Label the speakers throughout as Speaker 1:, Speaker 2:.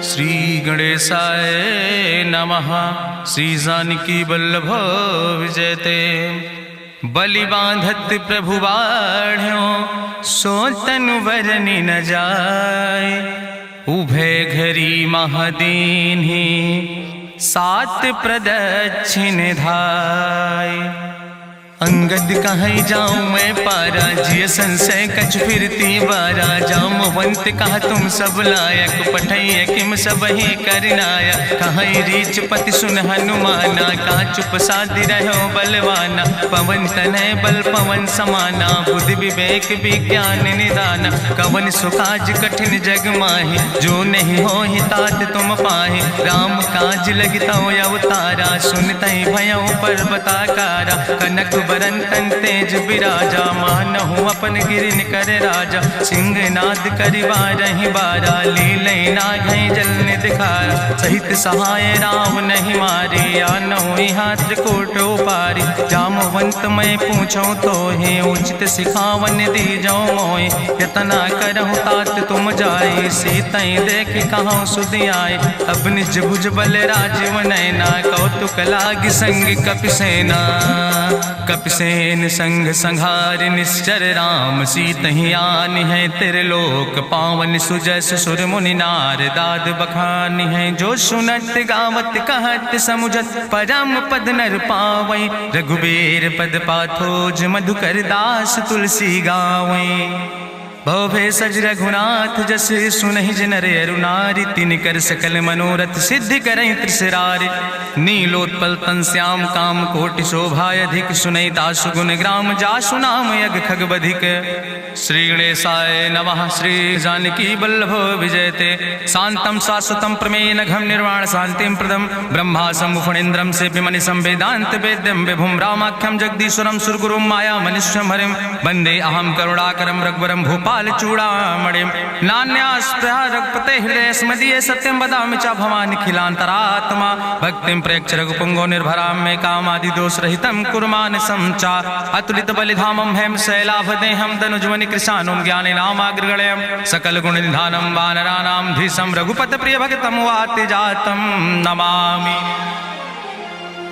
Speaker 1: श्री गणेशाय नमः। श्री जानकी वल्लभ विजयते। बलि बांधत प्रभु बाढ़ो सो तनु बरनि न जाय। उभय घरी महादीन्हि सात प्रदक्षिण धाय। अंगद कहीं जाऊं मैं पारा जिय संशय कछ फिरती बारा। जामवंत कहा तुम सब लायक पठैय किम सब ही करनाया। कहीं रीच पति सुन हनुमाना कहा चुप साधि रहो बलवाना। पवन तनय बल पवन समाना बुद्धि विवेक विज्ञान निदाना। कवन सुकाज कठिन जग माहि जो नहीं हो ही तात तुम पाहि। राम काज लगता अवतारा सुनतहि भयउ पर्वताकारा। कनक बरन तन तेज बिराजा मानहु अपन गिरिन कर राजा। सिंह नाद करि बारहि बारा लीलय नागहि जल निधिखारा। सहित सहाय राम नहीं मारे आनहु यहाँ त्रिकूट उपारी। जामवंत मैं पूछूं तो हे उचित सिखावन दीजो मोय। यतना करहु तात तुम जाए सीतई देख कहूँ सुधि आए। अब निज भुज बल राजीव नैना कौतुक लाग संग कपिसेना। कपिसेन संग संहार निश्चर राम सीतहि आनि है त्रिलोक पावन। सुजस सुर मुनि नार दाद बखानि है। जो सुनत गावत कहत समुझत परम पद नर पावै। रघुबीर पद पाथोज मधुकर दास तुलसी गावै। भव भेषज रघुनाथ जस सुनहि जिनर अरुनारि। तिन कर सकल मनोरथ सिद्धि करहि त्रिसरारि। नीलोत्पल तन श्याम काम कोटि शोभाय अधिक। सुनहि दासु गुण ग्राम जासु नाम यज्ञ खग बधिक। श्री गणेशाय नमः। श्री जानकी वल्लभ विजयते। शांतम शाश्वतम प्रमेय घम निर्वाण शांतिम प्रदम। ब्रह्मा शंभु फणीन्द्रम से विमनिशं वेदांत वेद्यम विभुम रामाख्यम जगदीश्वरम सुरगुरुम माया मनिष्यम हरिम। वंदे अहम करुणाकरम रघुवरम भूपाल चूड़ामणिम। नान्यास्पृहा रघुपते हृदय स्मदीय सत्यम वदामि च भवानि खिलांतरात्मा। भक्तिम प्रयच्छ रघुपुंगो निर्भराम मे कामादि दोष रहितम कुर्मानसं च। अतुलित बलिधामम हेम शैलाभदेहम दनुजवनि कृशानुम ज्ञानि नामाग्रगण्यम। सकल गुण निधानम वानराणाम धीशम रघुपत प्रिय भक्तम वाति जातम नमामि।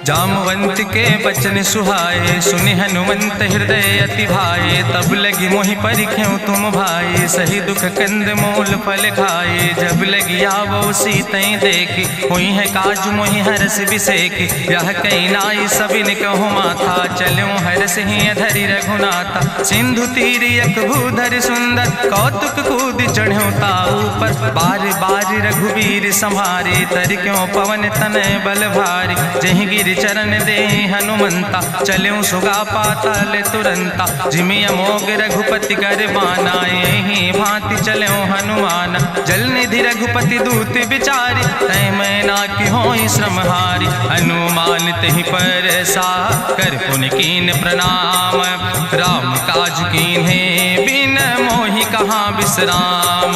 Speaker 1: जामवंत के बचन सुहाए सुनि हनुमंत हृदय अति भाए। तब लगी मोहि परिख्यों तुम भाई सही दुख कंद मूल फल खाए। जब लगी आवो सीतई देखी हुई है काज मोहि हरस बिसेकी। यह कई नाई सबिन कहु माथा चलो हरस ही धरि रघुनाथा। सिंधु तीर यक भूधर सुंदर कौतुक कूद चढ़्यो ताऊ पर। बार बार रघुवीर संहारे तर क्यों पवन तनय बल भारी। जहि गिर चरण दे हनुमंता चल्यों सुगा पाताल तुरंता। जिमि अमोघ रघुपति कर बाना यही भांति चल्यों हनुमाना। जल निधि रघुपति दूत बिचारी तय मैना की होई श्रमहारी। हनुमान तहि पर सा कर पुनि कीन प्रणाम। राम काज कीन्हे बिन मोहि कहाँ विश्राम।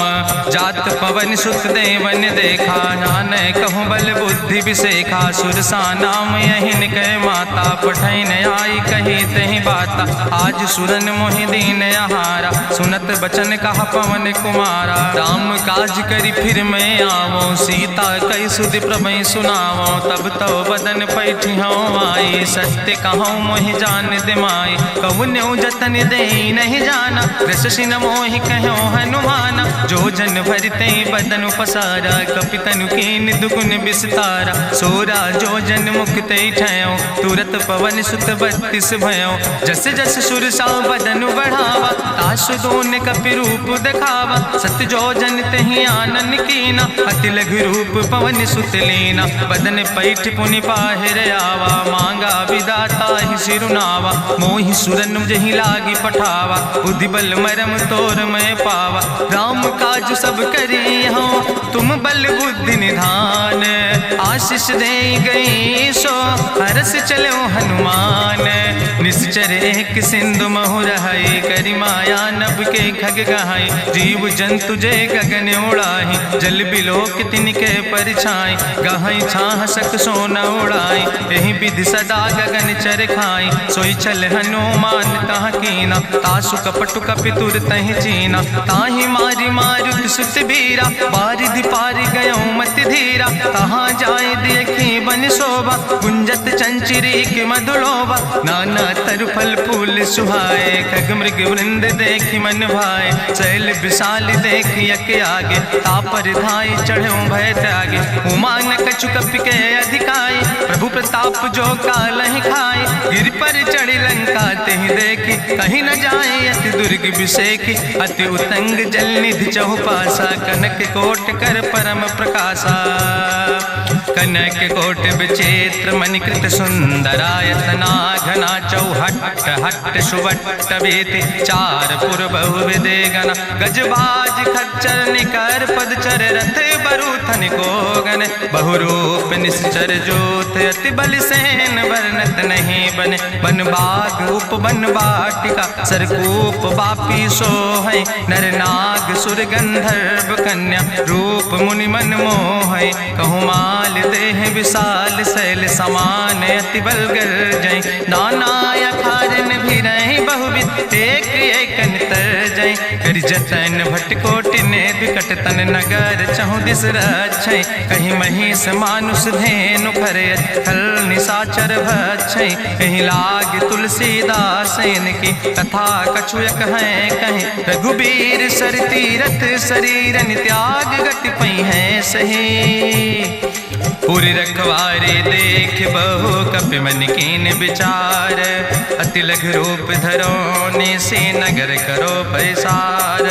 Speaker 1: जात पवन सुत देवन देखा नान कहूँ बल बुद्धि विसेखा। सुरसा नाम यहिन कह माता पठैन आई कही तहि बाता। आज सुरन मोहि दीन आहारा सुनत बचन कहा पवन कुमारा। राम काज करी फिर मैं आवो सीता कई सुधि प्रभु सुनावो। तब तो बदन पैठी हूँ आई सत्य कहूँ मोहि जान दिमाई। कहुन्यु जतन दे नहीं जाना रससिन मोहि कहो हनुमाना। जो जन भरते बदन पसारा कपितनु कीन दुगुन विस्तारा। सोरा जो जन मुक्त ठयो तुरत पवन सुत 32 भयो। जस जस सुरसा बदन बढ़ावा तासु दोन कपि रूप दिखावा। सत्य जो जन तहि आनन कीना अति लघु रूप पवन सुत लीना। बदन पैठ पुनि पाहिर आवा मांगा विदाता ही सिरुनावा। मोहि सुरन जहि लागी पठावा बुद्धि बल मरम तोर मैं पावा। राम काज सब करी हो तुम बल बुद्धि निधान। आशीष दे गई सो हरस चलो हनुमान। निश्चर एक सिंधु महु रहाई करी माया नभ के खग गहाई। जीव जंतु जे गगन उड़ाई जल बिलोक तिनके परछाई। गहाई छाह सक सोन उड़ाई यही विधि सदा गगन चर खाई। सोई चल हनुमान तह कीना तासु कपटु कपितुर तहि चीना। ताहि मारी मारुत सुत बीरा बारिधि पारि गयो मति धीरा। तहाँ जाय देखी बन शोभा गुंजत चंचिरी के मधुलोभा। नाना तरु फल फूल सुहाए खग मृग वृंद देखी मन भाए। शैल विशाल देखी यके आगे तापर धाई चढ़ो भय त्यागे। उमान कछु कपि के अधिकाई प्रभु प्रताप जो कालहि खाई। गिर पर चढ़ी लंका तेहि देखी कहीं न जाए अति दुर्ग विषेखी। अति उतंग जल निधि चहुपासा कनक कोट कर परम प्रकाशा। कनक कोट विचित्र मणिकृत सुंदरायतना घना। चौहट्ट हट्ट सुवट्ट बेति चार पुर बहुविधे गना। गजबाज खच्चर निकर पदचर रथ बरूथन को गन। बहुरूप निश्चर जोत अति बल सेन वर्णत नहीं बने। बन बाग उप बन बाटिका सरकूप बापी सोहै। नर नाग सुर गंधर्व कन्या रूप मुनि मन मोहै। कहूँ माल देह विशाल शैल समान अति बलगर जय। नाना अखारन भी रही बहुविध एक एक अंतर जय। कर जतन भटकोटि ने विकट तन नगर चहु दिस रक्षै। कहीं महिष मानुष धेनु खरे खल निशाचर भक्षै। कहीं लाग तुलसीदास इनकी कथा कछुयक है कहीं। रघुबीर सर तीरथ शरीरन त्याग गति पई है सही। पूरी रखवारे देख बहु कपि मन कीन विचार। अति लघु रूप धरो से नगर करो पैसार।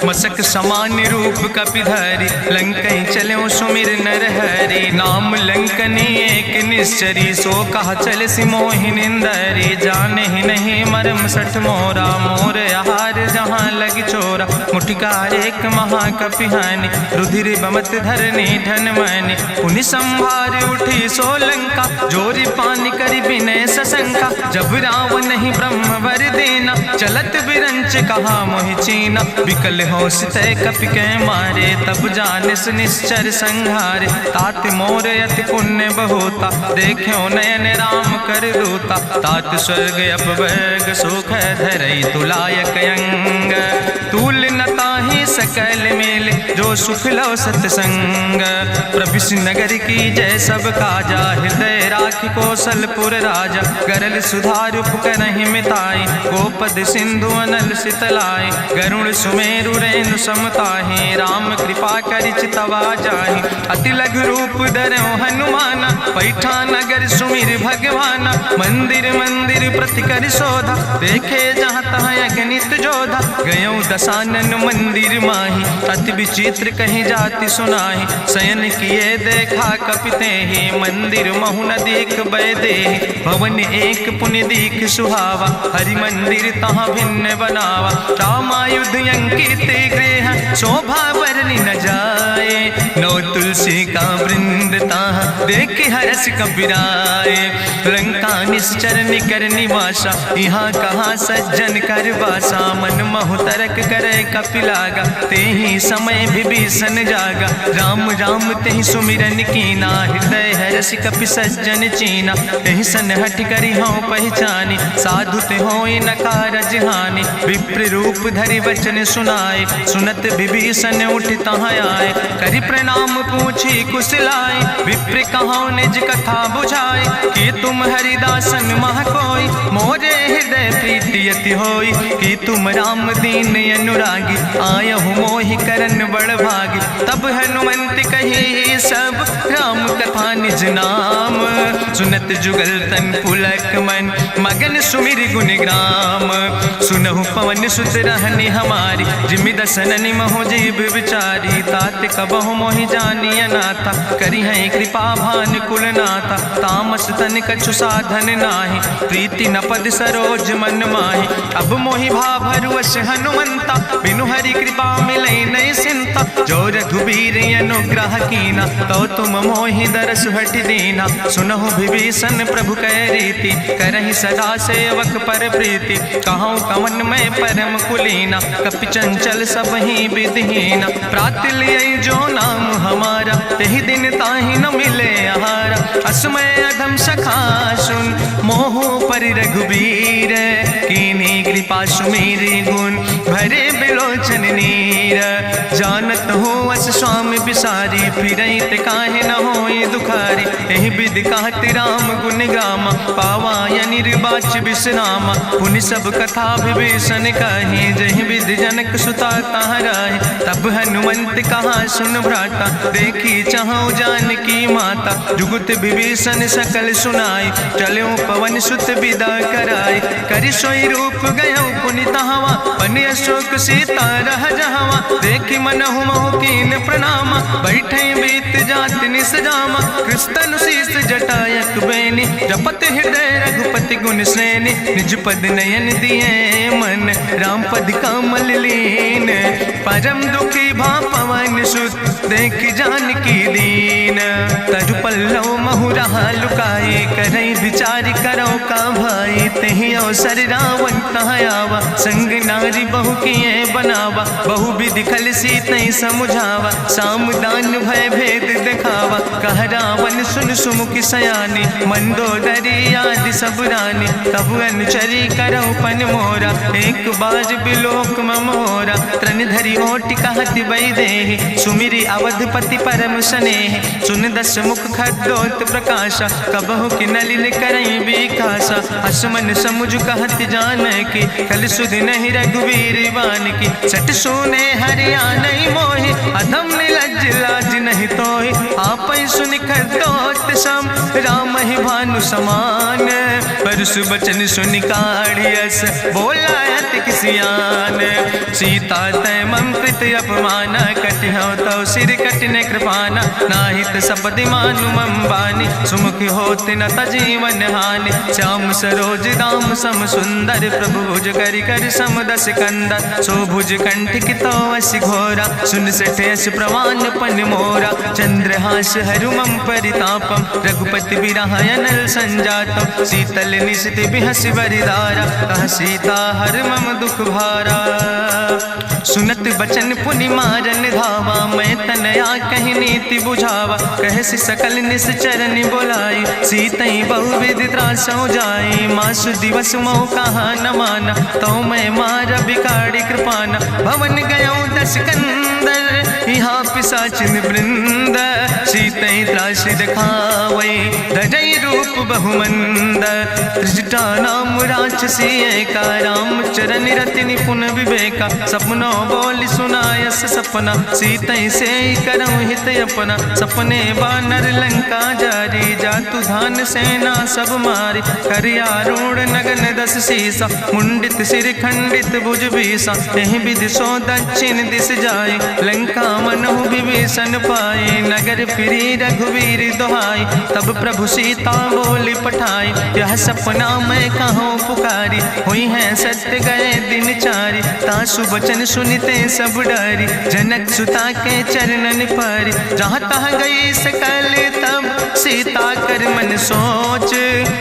Speaker 1: मसक समान रूप कपि धरि लंकई चलो सुमिर नर हरि। नाम लंकनी एक निश्चरी सो कहा चल सिमोहि निंदरी। जाने ही नहीं मरम सठ मोरा मोर आहार जहाँ लग चोरा। मुठिकार एक महाकपि हानि रुधिर बमत धरनी धन मानी। पुनि संभार उठी सोलंका जोरी पानी करी विनय सशंका। जब रावण नहीं ब्रह्म वर देना चलत बिरंच कहा मोहि चीना। विकल होश तय कपि के मारे तब जानिस निश्चर संहारे। तात मोर अति पुण्य बहुता देखो नयन राम कर रूता। तात स्वर्ग अपवर्ग सुख धरई तुलायक अंग। तूल न ताहि सकल मेल जो सुख लो सत्संग। प्रभिस नगर की जय सब काजा हृदय राखि कौशलपुर राजा। गरल सुधार उपकरहि मिताई गोपद सिंधु अनल सितलाई। गरुण सुमेरु रेणु समताहि राम कृपा करि चितवा जाहि। अति लघु रूप धरो हनुमाना पैठा नगर सुमिर भगवाना। मंदिर मंदिर प्रति कर शोधा देखे जहाँ तहाँ अगणित जोधा। गयो दशानन मंदिर माही अति विचित्र कहीं जाति सुनाही। शयन किए देखा कपिते ही मंदिर महु न देख बैदे। भवन एक पुण्य दीख सुहावा हरि मंदिर तहाँ भिन्न बनावा। रामायुध अंकित गृह शोभा वर्णि न जाए। नौ तुलसी का वृंद तहाँ देख हरस कबीराए। लंका निश्चर निकर निवासा यहाँ कहाँ सज्जन कर वासा। मन महु तरक करे कपिलागा ते ही समय विभीषण जागा। राम राम ते ही सुमिरन कीना हृदय हरस कपि सज्जन चीना। यही सन हट करी हों पहचानी साधु ते होई न कारज हानि। विप्र रूप धरि वचन सुनाए सुनत विभीषण उठ तहाँ आए। करि प्रणाम पूछी कुशलाए विप्र कहो निज कथा बुझाए। कि तुम हरिदासन मह कोई मोरे हृदय प्रीति अति होई। कि तुम राम दीन अनुरागी आयहु मोहि करन बड़ भागी। तब हनुमंत कही सब राम कथा निज नाम। सुनत जुगल तन पुलक मन मगन सुमिर गुण ग्राम। सुनहु पवन सुत रहनी हमारी जिमि दसननि महु जीव विचारी। तात कबहु मोहि जानी अनाथा करी है कृपा भान कुलनाथा, तामस तन कछु साधन नाही, प्रीति न पद सरोज मन माही। अब मोहि भाभरुअस हनुमंता, बिनु हरि कृपा मिलै नहीं सिंता। जो रघुबीर अनुग्रह कीना, तो तुम मोहि दरस हट दीना। सुनहु विभीषण प्रभु कै रीति, करहि सदा सेवक पर प्रीति। कहूँ कवन में परम कुलीना, कपि चंचल सब ही विधिहीना। प्रात लियै जो नाम हमारा, तेहि दिन ताहि न मिले आहारा। असमय अधम सखा सुन, मोहु पर रघुबीर। कीन्ही कृपा सुमेरि गुण, भरे बिलोचन नीर। जानत हो अस स्वामी बिसारी, फिरहि ते काहे न होई दुखारी। एहि विधि कहत राम गुण गामा, पावा निर्वाच विश्रामा। पुनि सब कथा विभीषण कही, जहि विधि जनक सुता कहाँ राहि। तब हनुमंत कहा सुन भ्राता, देखी चाहूँ जानकी माता। जुगुत विभीषण सकल सुनाई, चलो पवन सुत विदा कराई। करि सोई रूप गयो पुनि तहवा, बनि अशोक सीता रह जहवा। देखी मनहु मोह कीन प्रणामा, बैठे बीत जात निस जामा। कृष्ण शीस जटायक बेनी, जपत हृदय रघुपति गुण श्रेणी। निज पद नयन दिए मन, राम पद कमल लीन। परम दुखी भा पवन सुत, देख जानकी दीन। तरु पल्लव महु रहा लुकाई, करई विचार करो का भाई। तेहि अवसर रावण तहाँ आवा, संग नारी बहु किए बनावा। बहु विधि खल सीतै समुझावा, सामदान भय भेद दिखावा। कह रावण सुन सुमुखी सयानी, मंदोदरी आदि सब रानी। तब अनुचरी करौ पन मोरा, एक बाज बिलोक ममोरा। तृण धरि ओटि कहत वैदेही, सुमिरि अवधपति परम स्नेह। सुन दस मुख खद्योत प्रकाशा, कबहु कि नलिन करई बिकासा। असमन समुझ कहत जानकी, कल सुधि नहीं रघुवीर बान की। सट सुने हरिया नहीं मोहि, अधम निलज्ज लाज नहीं तोहि। आपै सुनि खद्योत सम, राम ही भानु समान। परसु बचन सुनि काढ़ियस, बोला अति किसियान। सीता तै मम कृत अपमान, कटिहौ तौ सिर कटिन कृपाना। नाहित सपदि मानु मम बानी, सुमुख होत न तजीवन हानि। श्याम सरोज दाम सम सुंदर, प्रभु भुज करि कर सम दस कंदर। सो भुज कंठ की तो अस घोरा, सुन सठे अस प्रवान पन मोरा। चंद्रहास हरु मम परितापम, रघुपति बिरहायनल संजातम। शीतल निशित बिहसि बरिदारा, कह सीता हर मम दुख भारा। सुनत बचन पुनि मारन धावा, मैं तनया कहि नीति बुझावा। कहसि सकल निश्चरन बोलाई, सीतई बहुविधि त्रासौ जाई। मासु दिवस मोह कहा न माना, तो मैं मार बिकाड़ी कृपाना। भवन गयो दस कंदर, यहाँ पिशाचिन वृंद। सीतई त्रास दिखावै, धजई रूप बहुमंद। त्रिजटा नाम राक्षसी एका, राम चरण रति निपुण विवेका। सपनो बोल सुनायस सपना, सीतई से करऊँ हित अपना। सपने बानर लंका जारी, जातु धान सेना सब मारी। करियारूढ़ नगन दस सीसा, मुंडित सिर खंडित भुज बीसा। एहि विधि सो दक्षिण दिस जाई, लंका मनहु विभीषण पाई। नगर फिरी रघुवीर दुहाई, तब प्रभु सीता बोली पठाई। यह सपना मैं कहूँ पुकारी, हुई है सत्य गए दिन चारी। तासु बचन सुनिते सब डरी, जनक सुता के चरणन पर। जहाँ तहाँ गई सकल तब, सीता कर मन सोच।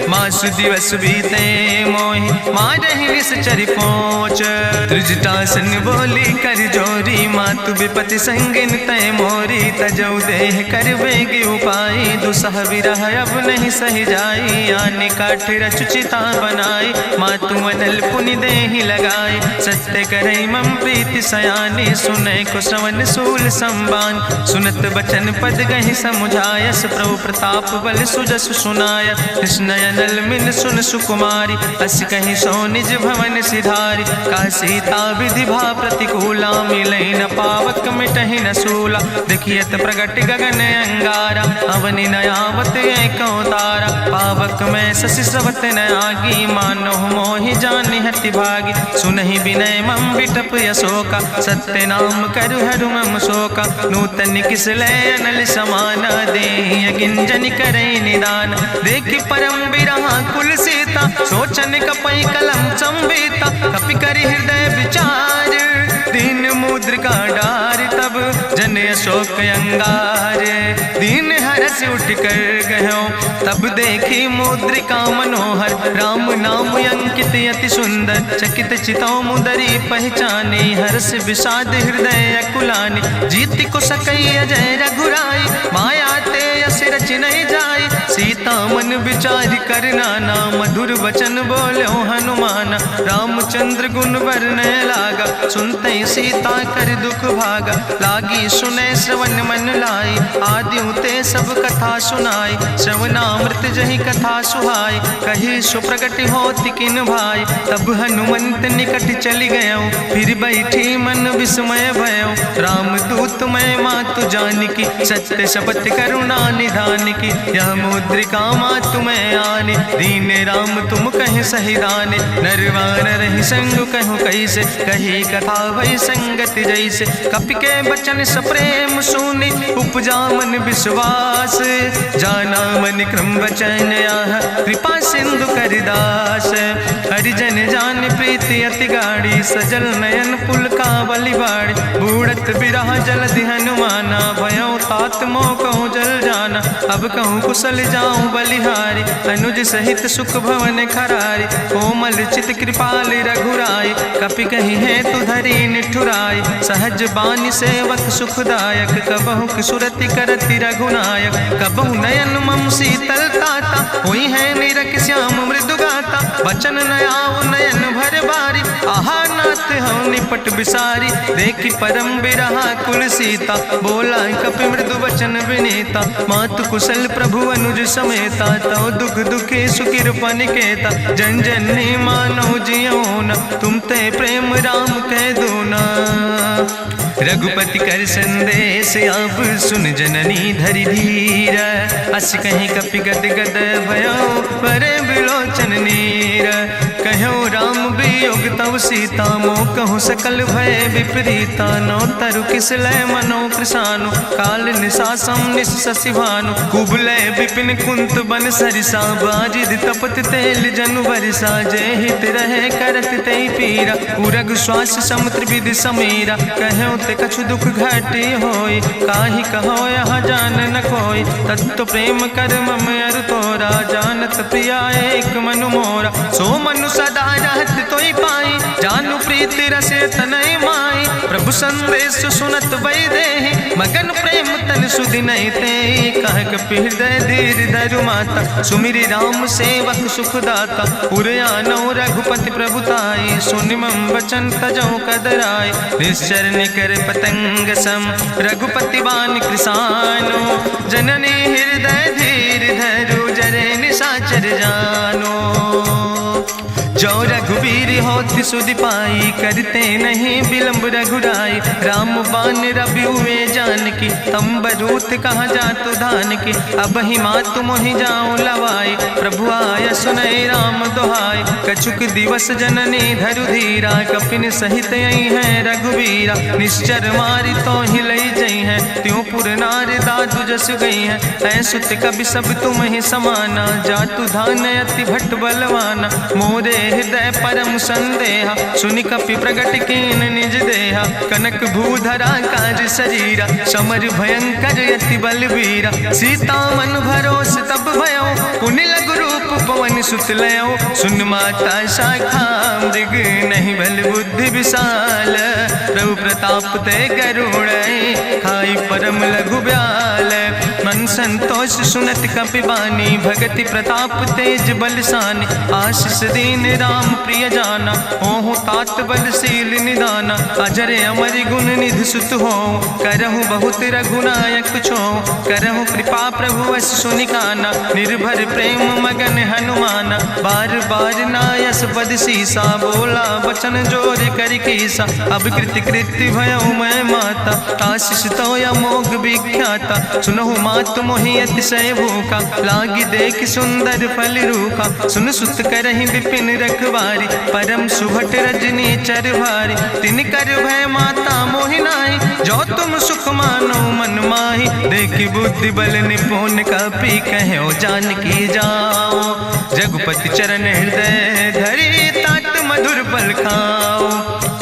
Speaker 1: मासु दिवस बीते मोहि, मारहि निश्चर पहुँच। त्रिजटासन बोली कर जोरी, मातु विपति संगिन तय मोरी। तजौ देह कर बेग उपाय, दुसह विरह अब नहीं सही जाई। आने काठ रचुचिता बनाई, मातु अनल पुनि देहि लगाई। सत्य करई मम प्रीति सयानी, सुनै को श्रवण सूल संबान। सुनत बचन पद गहि समुझायस, प्रभु प्रताप बल सुजस सुनाय। कृष्णयनल मिल सुन सुकुमारी, अस कहि सो निज भवन सिधारी। का सीता विधि भा प्रतिकूला, मिलै न पावक मिटहि न सूला। देखियत प्रगट गगन अंगारा, अवनि न आवत एको तारा। पावक में शशि स्रवत न आगी, मानो मोहि जानि हति भागी। सुनहि विनय मम विटप अशोका, सत्य मैं नाम करु हरु मम शोका नूतन किसलय अनल समाना दे गिंजन करे निदान देखि परम बिरहा कुल सीता सोचन कपई कलम संवेता कपि करि हृदय विचार दीन मुद्रिका डार तब जन अशोक अंगार दीन हरस उठ कर गयो तब देखी मुद्रिका मनोहर राम नाम अंकित अति सुंदर चकित चितौ मुदरी पहचाने हर्ष विषाद हृदय अकुलानी जीत को सकई अजय रघुराई माया ते अस रच नहीं जाई सीता मन विचार करना ना मधुर वचन बोलो हनुमान रामचंद्र गुण वर्णय लागा सुनते सीता कर दुख भागा लागी सुने श्रवण मन लाई आदि ते सब कथा सुनाई श्रवणामृत जहि कथा सुहाई कही सुप्रगट होति किन भाई तब हनुमंत निकट चली गयो फिर बैठी मन विस्मय भयो राम दूत मैं मातु जानकी सत्य शपथ करुणा निधान की यह मुद्रिका मातु मैं आने दीन राम तुम कहे सही दाने नरवान रही संग कहूँ कैसे कही कथा वही संगत जैसे कपि के बचन सप्रेम सुनी उपजा मन विश्वास जाना मन क्रम वचन आह कृपा सिंधु करिदास हरिजन जान प्रीति अति गाड़ी सजल नयन पुल का बलिबाड़ी बूढ़त बिरह जलधि हनुमाना भयो तात मोह कहूँ जल जाना अब कहूँ कुशल जाऊँ बलिहारी अनुज सहित सुख भवन खरारी कोमल चित कृपाल रघुराई कपि कही है तु धरी निठुराई सहज बानी सेवक सुखदायक कबहु किशुरति करति रघुनायक कबहु नयन मम शीतल ताता हुई है निरख श्याम मृदु गाता बचन नयाव नयन भर बारी आहा नाथ हम निपट बिसारी देखी परम बिरहा कुल सीता बोला कपि मृदु वचन विनीता मातु कुशल प्रभु अनुज समेता तो दुख दुखे सुखिर पनिकेता जन जननी मानो जियो न तुम ते प्रेम राम कह दो ना रघुपति कर संदेश अब सुन जननी धरि धीर अस कहीं कपि गद गद भयो परे बिलोचन नीर कहो राम वियोग तव सीता मोह कहूँ सकल भय विपरीता नो तरु किसलय मनो कृषानु काल निशासम निशसिभानु कुबलय विपिन कुंत बन सरिसा बाजिद तपत तेल जनु बरिसा जय हित रहे करत ते पीरा उरग श्वास समुद्र विधि समीरा कहो ते कछु दुख घाटी होई काहि कहो यहाँ जान न कोई तत्व प्रेम कर मम अरु तोरा जानत प्रिया एक मनु मोरा सो मनु सदा रहत तोई पाई जानु प्रीति रसे तनय माई प्रभु संदेश सुनत वै देहि मगन प्रेम तन सुधि नहीं ते कह कपि हृदय धीर धरु माता सुमिरि राम सेवक सुखदाता पुरयानो रघुपति प्रभुताई सुनि मम वचन तजौ कदराय निश्चर निकर पतंग सम रघुपति बान कृसानो जननी हृदय धीर धरु जरे निशाचर जानो जो रघुवीर होति सुधि पाई करते नहीं विलंब रघुराई राम बान रवि हुए जानकी तंबरूत कहाँ जातु धान की अब ही मातु मोहि जाऊं लवाई प्रभु आय सुनय राम दुहाई कछुक दिवस जननी धरु धीरा कपिन सहित यही है रघुवीरा निश्चर मारी तो ही लई जई है त्यों पुर नार दादु जस गई है ऐसुत कभी सब तुम ही समाना जातु धान अति भट्ट बलवाना मोरे हृदय परम संदेहा सुनि कपि प्रगट कीन निज देहा कनक भूधरा काज शरीरा समर भयंकर यति बलवीरा सीता मन भरोस तब भयो पुनि लघु रूप पवन सुत लयो सुन माता शाखा मृग नहीं बल बुद्धि विशाल प्रभु प्रताप ते करुण खाई परम लघु ब्याल मन संतोष सुनत कपि बानी भगति प्रताप तेज बलसानी आशीष दीन राम प्रिय जाना ओहु तात बलशील निदाना अजर अमर गुण निधि सुत हो करहु बहुत रघुनायक छो करहु कृपा प्रभु अस सुनिकाना निर्भर प्रेम मगन हनुमाना बार बार नायस पद सीसा बोला वचन जोर कर कीसा अब कृति कृति भयो मैं माता आशीष तो अमोघ विख्याता सुनहु मात मात मोहि अतिशय भूखा, लागी देख सुंदर फल रूखा। सुन सुत करहि विपिन रखवारी, परम सुभट रजनी चर भारी। तिन कर भय माता मोहि नाहि, जो तुम सुख मानो मन माहि। देखि बुद्धि बल निपुण कपि, कहो जानकी जाओ। जगुपति चरण हृदय धरि, तात मधुर फल खाओ।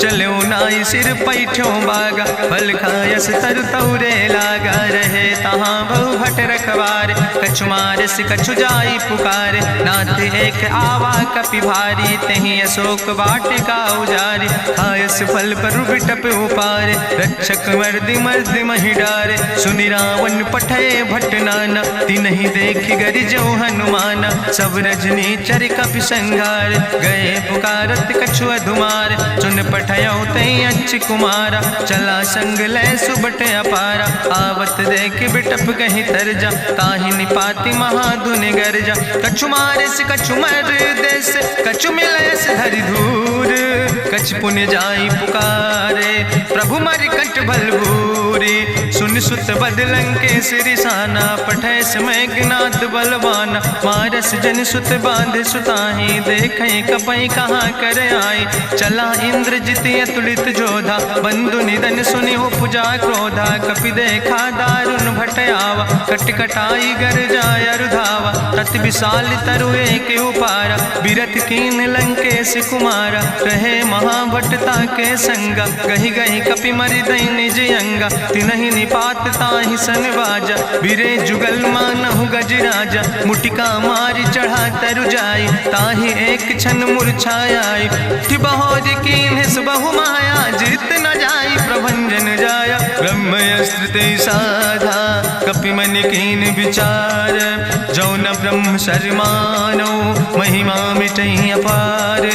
Speaker 1: चलो नाई सिर पैठो बागा, फल खायस तरु तौरे लागा। रहे तहाँ बहु भट रखवारे, कछु मारस कछु जाई पुकारे। नाथ एक आवा कपि भारी, तहीं अशोक वाटिका उजारी। खायस फल पर बिटप उपारे, रक्षक मर्दि मर्दि महि डारे। सुनि रावण पठय भट नाना, तिन्हि देखि गरिजो हनुमाना। सब रजनी चर कपि संघार, गए पुकारत कछु अधुमार। सुन पठयो तई अच्छ कुमारा, चला संग लय सुबट अपारा। आवत देख बिटप कहीं तरजा, ताहि निपाति महाधुनि गर्जा। कछु मारिस कछु मर देस, कछु मिलयस धरि धूर। कछ पुण्य जाई पुकारे, प्रभु मरि कंठ बल भूरी। सुन सुत बदलं के सिरिसाना, पठय समय ज्ञात बलवाना। मारस जन सुत बांध सुताही, देखें कपई कहाँ कर आई। चला इंद्रजित अतुलित जोधा, बंधु निधन सुनि उपजा क्रोधा। कपि देखा दारुण भटयावा, कट कटाई गर जाय रुधावा। तत विशाल तरु एक उपारा, बिरथ कीन लंकेश कुमारा। रहे महाभटता के संगा, गहि गहि कपि मरि दई निज अंगा। तिनहि निपात ताहि सन बाजा, बिरे जुगल मानहु गजराजा। मुटिका मारि चढ़ा तरु जाई, ताहि एक क्षण मूर्छाई। बहोज कीन बहु माया, जीत न जाई प्रभंजन जाया। ब्रह्मस्त्र ते साधा, कपि मन कीन विचार। जो न ब्रह्म शर्मानो, महिमा मिटई अपार।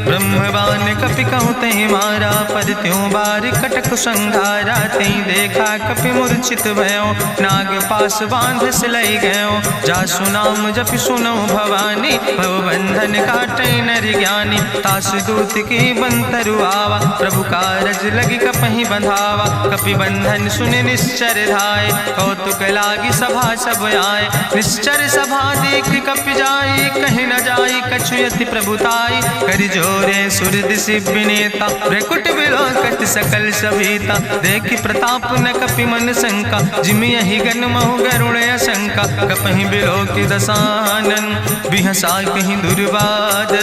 Speaker 1: ब्रह्मवान कपि कहु तहि मारा, पर त्यों बार कटक संघारा। तई देखा कपि मूर्छित भयो, नाग पास बांध सिलई गयो। जासु नाम जपि सुनो भवानी, भव बंधन काटै नर ज्ञानी। तास दूत की बंतरु आवा, प्रभु कारज लगी कपहि बंधावा। कपि बंधन सुनि निश्चर धाय, कौतुक लागी सभा सब आए। निश्चर सभा देख कपि जाई, कहीं न जाई कछु यति प्रभुताई। कर जोरे सुर दिसि विनेता, भ्रकुट विलोकत सकल सभीता। देखि प्रताप न कपि मन शंका, जिमि यहि गन महु गरुण असंका। कपहि बिलोकि दसानन, बिहसा कहीं दुर्वाद।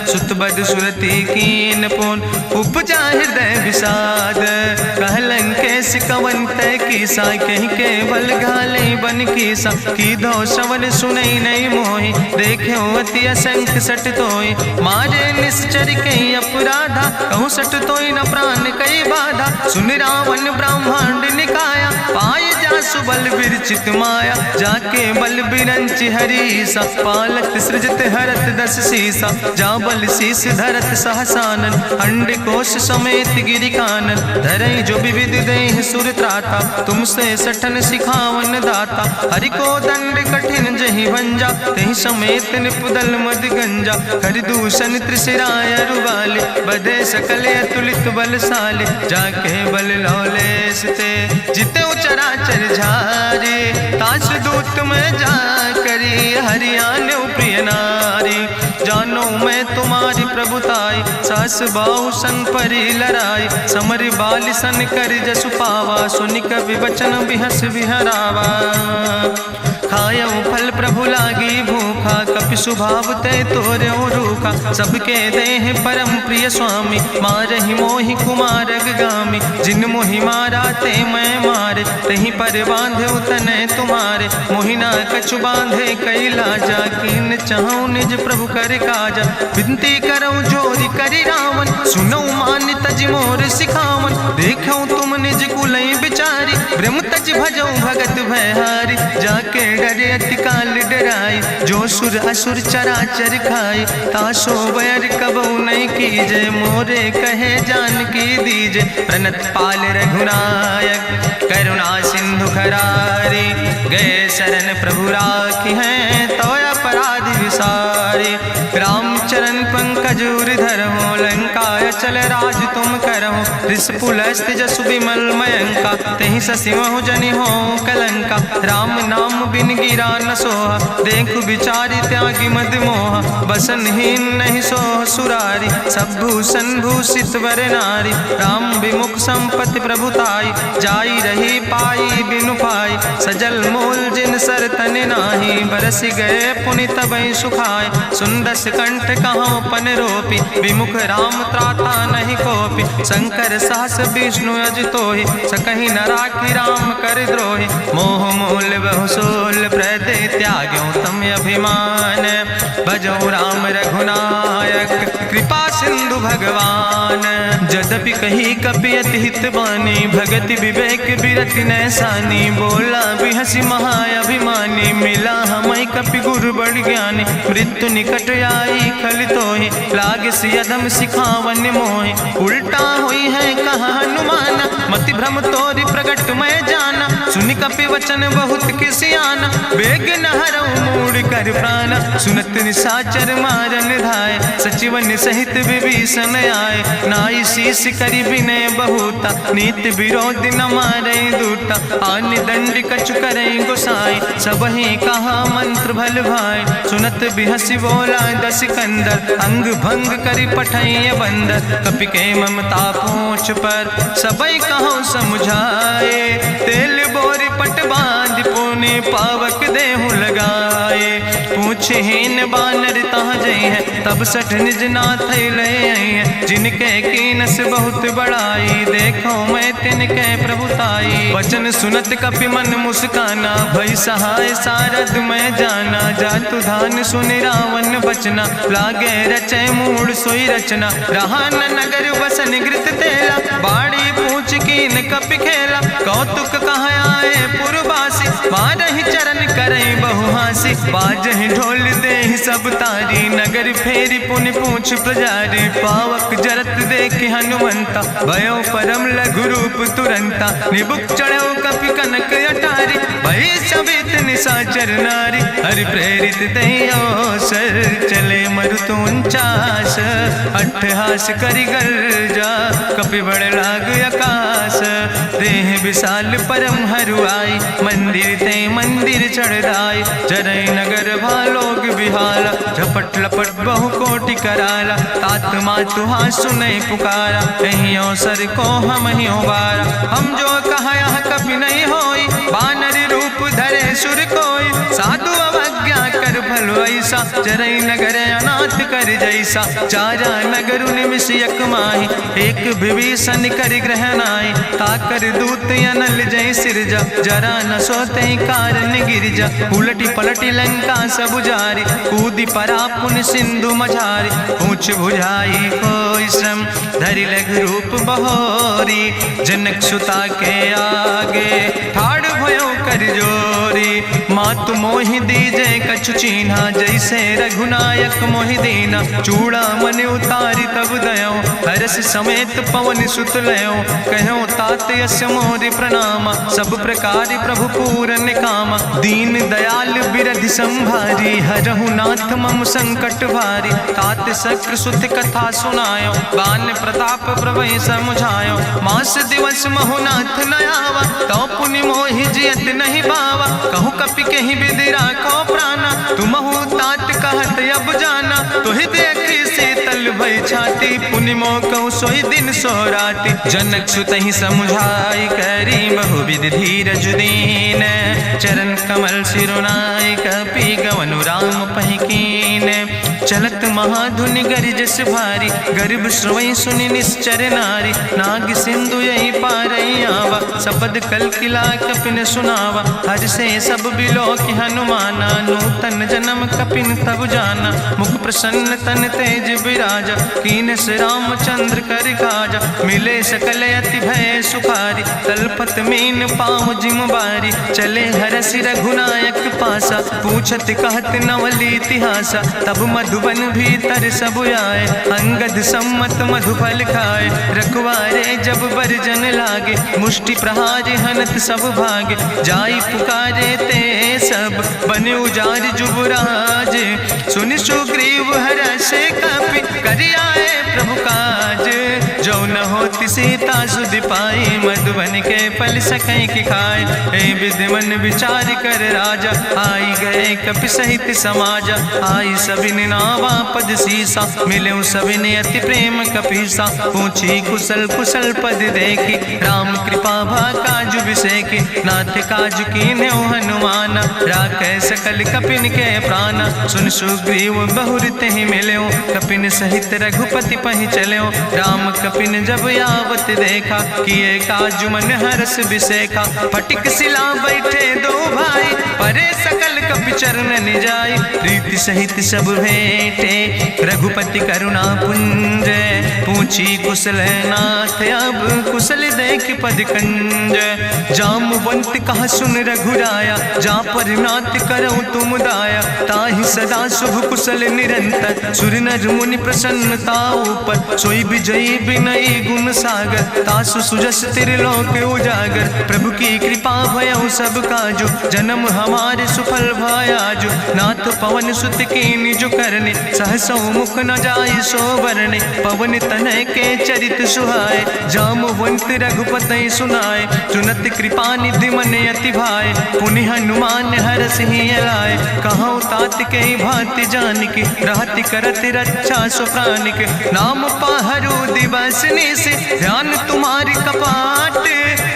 Speaker 1: सुत बद सुरति कीन पुन, उपजा हृदय विषाद। कहलन केस कवन तय कीसा, कहीं केवल घाले बन कीसा। कीधो श्रवण सुनई नहीं मोहि, देख्यो अति असंख सट तोय। मारे निश्चर कई अपराधा, कहूँ सट तोय न प्राण कई बाधा। सुन रावण ब्रह्मांड निकाया, पाय जासु बल विरचित माया। जाके बल बिरंच हरीसा, पालक सृजत हरत दस सीसा। जा बल शीस धरत सहसानन, अंड कोश समेत गिरि कानन। धरई जो विविध देह सुर त्राता, तुमसे सठन सिखावन दाता। हरि को दंड कठिन जहि भंजा, तहि समेत निपुदल मद गंजा। कर दूषण त्रिशिराय रुवाले, बधे सकल अतुलित बलशाले। जाके बल लौलेस ते, जिते चराचर झारे। तास दूत में जा करी, हरियाण प्रिय नारी। जानो मैं तुम्हारी प्रभुताई, सास बाहु सन परी लड़ाई। समर बाल सन कर जसु पावा, सुनि कवि वचन बिहस बिहरावा। खायो फल प्रभु लागी भूखा, कपि स्वभाव ते तोर्यो रूखा। सबके देह परम प्रिय स्वामी, मारहि मोहि कुमार गामी। जिन मोहि मारा ते मैं मारे, तहीं पर बांधे तने तुम्हारे। मोहिना कछु बांधे कई लाजा, कीन चाहूं निज प्रभु कर काजा। विनती करऊं जोरी करि रावण, सुनऊ मान तज मोर सिखावन। देखऊं तुम निज कुलई बिचारी, ब्रह्म तज भजऊं भगत भयहारी। जाके डरे अति काल डराई, जो सुर असुर चराचर खाई। तासो बैर कबऊ नहीं कीजे, मोरे कहे जानकी दीजे। प्रणत पाल रघुनायक, करुणा सिंधु खरारी। गए शरण प्रभु राखी हैं, तो अपराध विसारी। रामचरण पंकज धर हो, लंका आय चल राज तुम करहु, ऋष पुलस्त जसु विमल मयंका, तेहि ससिमहु जनि हो कलंका। राम नाम बिन गिरा न सोहा, देखु विचारि त्यागी मद मोहा। बसनहीन नहीं सोह सुरारी, सब भूषण भूषित वर नारी। राम विमुख संपत्ति प्रभुताई, जाई रही पाई बिनु पाई। सजल मूल जिन सर तन नाही, बरस गए पुनि तबहि सुखाय। सुंदस कंठ कहाँ पन रोपी, विमुख राम त्राता नहीं कोपी। शंकर सहस विष्णु अजितोहि, सकहि न राखि राम कर द्रोहि। मोह मूल बहु सोल प्रदे, त्याग्यों तम अभिमान। भजौ राम रघुनायक, कृपा सिंधु भगवान। जदपि कही कपि अति हित बानी, भगति विवेक बिरति नैसानी। बोला बिहसि महाअभिमानी, मिला हमय कपि गुरु बड़ ज्ञानी। मृत्यु निकट आई खल तोहि, लागे सियदम सिखावन मोहि। उल्टा हुई है कहा हनुमान, मति भ्रम तोरि प्रगट मैं जाना। सुनि कपि वचन बहुत किसियाना, बेग न हरऊ मूढ़ कर प्राण। सुनत निशाचर मारन धाय, सचिवन सहित विभीषण आए। नाई शीस करि विनय बहुता, नीति विरोध न मारै दूता। आन दंड कछु करै गोसाई, सबहि कहा मंत्र भल भाई। सुनत बिहसि बोला दस कंदर, अंग भंग करि पठैय बंदर। कपि के ममता पूछ पर, सबई कहो समुझाए। तेल बोरी पट बांध पुनि, पावक देहु लगाए। पूछहीन बानर तहाँ जई है, तब सठ निज नाथ ले आई है। जिनके कीनस बहुत बड़ाई, देखो मैं तिनके प्रभुताई। वचन सुनत कपि मन मुस्काना, भई सहाय सारद मैं जाना। जातु धान सुनि रावण बचना, लागे रचय मूढ़ सोई रचना। रहा न नगर बसन घृत तेला, बाड़ी पूछ कीन कपि खेला। कौतुक कहाँ आए पुरवासी, मारहि चरण करई बहुहासी। बाजहि ढोल देहि सब तारी, नगर फेरी पुनि पूछ पुजारी। पावक जरत देखि हनुमंता, भयो परम लघु रूप तुरंता। निबुक चढ़ो कपि कनक अटारी, भई सवित निशाचर नारी। हरि प्रेरित तहि अवसर, चले मरुत 49। अट्ठहास करि गर्जा, कपि बड़ लाग आकाश। देह विशाल परम हरुआई, मंदिर ते मंदिर चढ़ाई। जरै नगर भालोग बिहाला, झपट लपट बहु कोटि कराला। तात मातुहा सुनै पुकारा, कहीं अवसर को हम ही बारा। हम जो कहा यह कभी नहीं होई, बानर रूप धरे सुर कोई। साधु अवज्ञा कर भल ऐसा, जरै नगर अनाथ कर जैसा। चारा नगर निमिष यक माही, एक विभीषण कर ग्रह नाई। ताकर दूत अनल जय सिरजा, जरा न सोते कारण गिरजा। उलटी पलटी लंका सब जारी, कूदी परा पुन सिंधु मझारी। पूछ बुझाई कोई श्रम, धरि लघु रूप बहोरी। जनक सुता के आगे, ठाड़ भयो कर जोरी। मातु मोहि दीजे कछु चीन्हा, जैसे रघुनायक मोहि दीना। चूड़ा मन उतारी तब दयो, हरस समेत पवन सुत लयो। कहो तात यस मोरि प्रणामा, सब प्रकार प्रभु पूरन कामा। दीन दयाल बिरधि संभारी, हरहु नाथ मम संकट भारी। तात शक्र सुत कथा सुनायो, बान प्रताप प्रभय समुझायो। मास दिवस महु नाथ न आवा, तो पुनि मोहि जियत नहीं बावा। कहु कपि कहि विधि राखो प्राणा, तुमहु तात कहत अब जाना। तुहि देखी शीतल भई छाती, पुनि मोह कहु सोई दिन सोराती। जनक सुतहि समुझाई, करी बहु विधि धीरज दीन। चरण कमल सिरुनाई, कपि गवनु राम पहि कीन। चलत महाधुनि गरिजस भारी, गर्भ श्रोई सुनि निश्चर नारी। नाग सिंधु यही पारई आवा, सबद कल किला कपिन सुनावा। हर से सब बिलो कि हनुमाना, नूतन जन्म कपिन तब जाना। मुख प्रसन्न तन तेज विराजा, कीनस रामचंद्र कर काजा। मिले सकल अति भय सुखारी, तलपत मीन पाँव जिम बारी। चले हरस रघुनायक पासा, पूछत कहत नवल इतिहासा। तब मधुबन भीतर सब आए, अंगद सम्मत मधुफल खाए। रखवारे जब बरजन लागे, मुष्टि प्रहार हनत सब भागे। जाई पुकारे ते सब, बने उजार जुबराज। सुनि सुग्रीव हरषे कपि, करि आए प्रभु काज। न होती सीता सुध पाई, मधुबन के फल सकै की खाए। हे विधि मन विचार कर राजा, आई गए कपि सहित समाजा। आई सबिन नावा पद सीसा, मिले सबिन अति प्रेम कपीसा। पूछी कुशल कुशल पद देखी, राम कृपा भा काजु बिसेकी। नाथ काजु कीन्हे हनुमाना, राखे सकल कपिन के प्राण। सुन सुग्रीव बहुर तेहि मिल्यो, कपिन सहित रघुपति पहि चल्यो। राम कपिन जब यावत देखा, किए काजु मन हरस बिसेखा। फटिक सिला बैठे दो भाई, परे सकल कपि चरण निजाई। प्रीति सहित सब भेंटे, रघुपति करुणा पुंज। पूछी कुशल नाथ, अब कुशल देख पद कंज। जामवंत कहा सुन रघुराया, जा पर नाथ करऊँ तुम दाया। ताहि सदा शुभ कुशल निरंतर, सुर नर मुनि प्रसन्नता ऊपर। सोई विजयी विनयी गुण सागर, तासु सुजस त्रिलोक उजागर। प्रभु की कृपा भयउ सब काजु, जन्म हमारे सुफल भयाजु। नाथ पवन सुत कीन्हि जो करने, सहसौ मुख न जाय सो बरने। पवन तनय के चरित सुहाए, जामवंत रघुपति सुनाए। सुनत कृपा निधि मन अति भाए, पुनि हनुमान हरषि लाए। कहौं तात के भांति जानिके, रहति करत रक्षा सो प्राणिके। नाम पाहरु दिवस निशि, ध्यान तुम्हारी कपाट।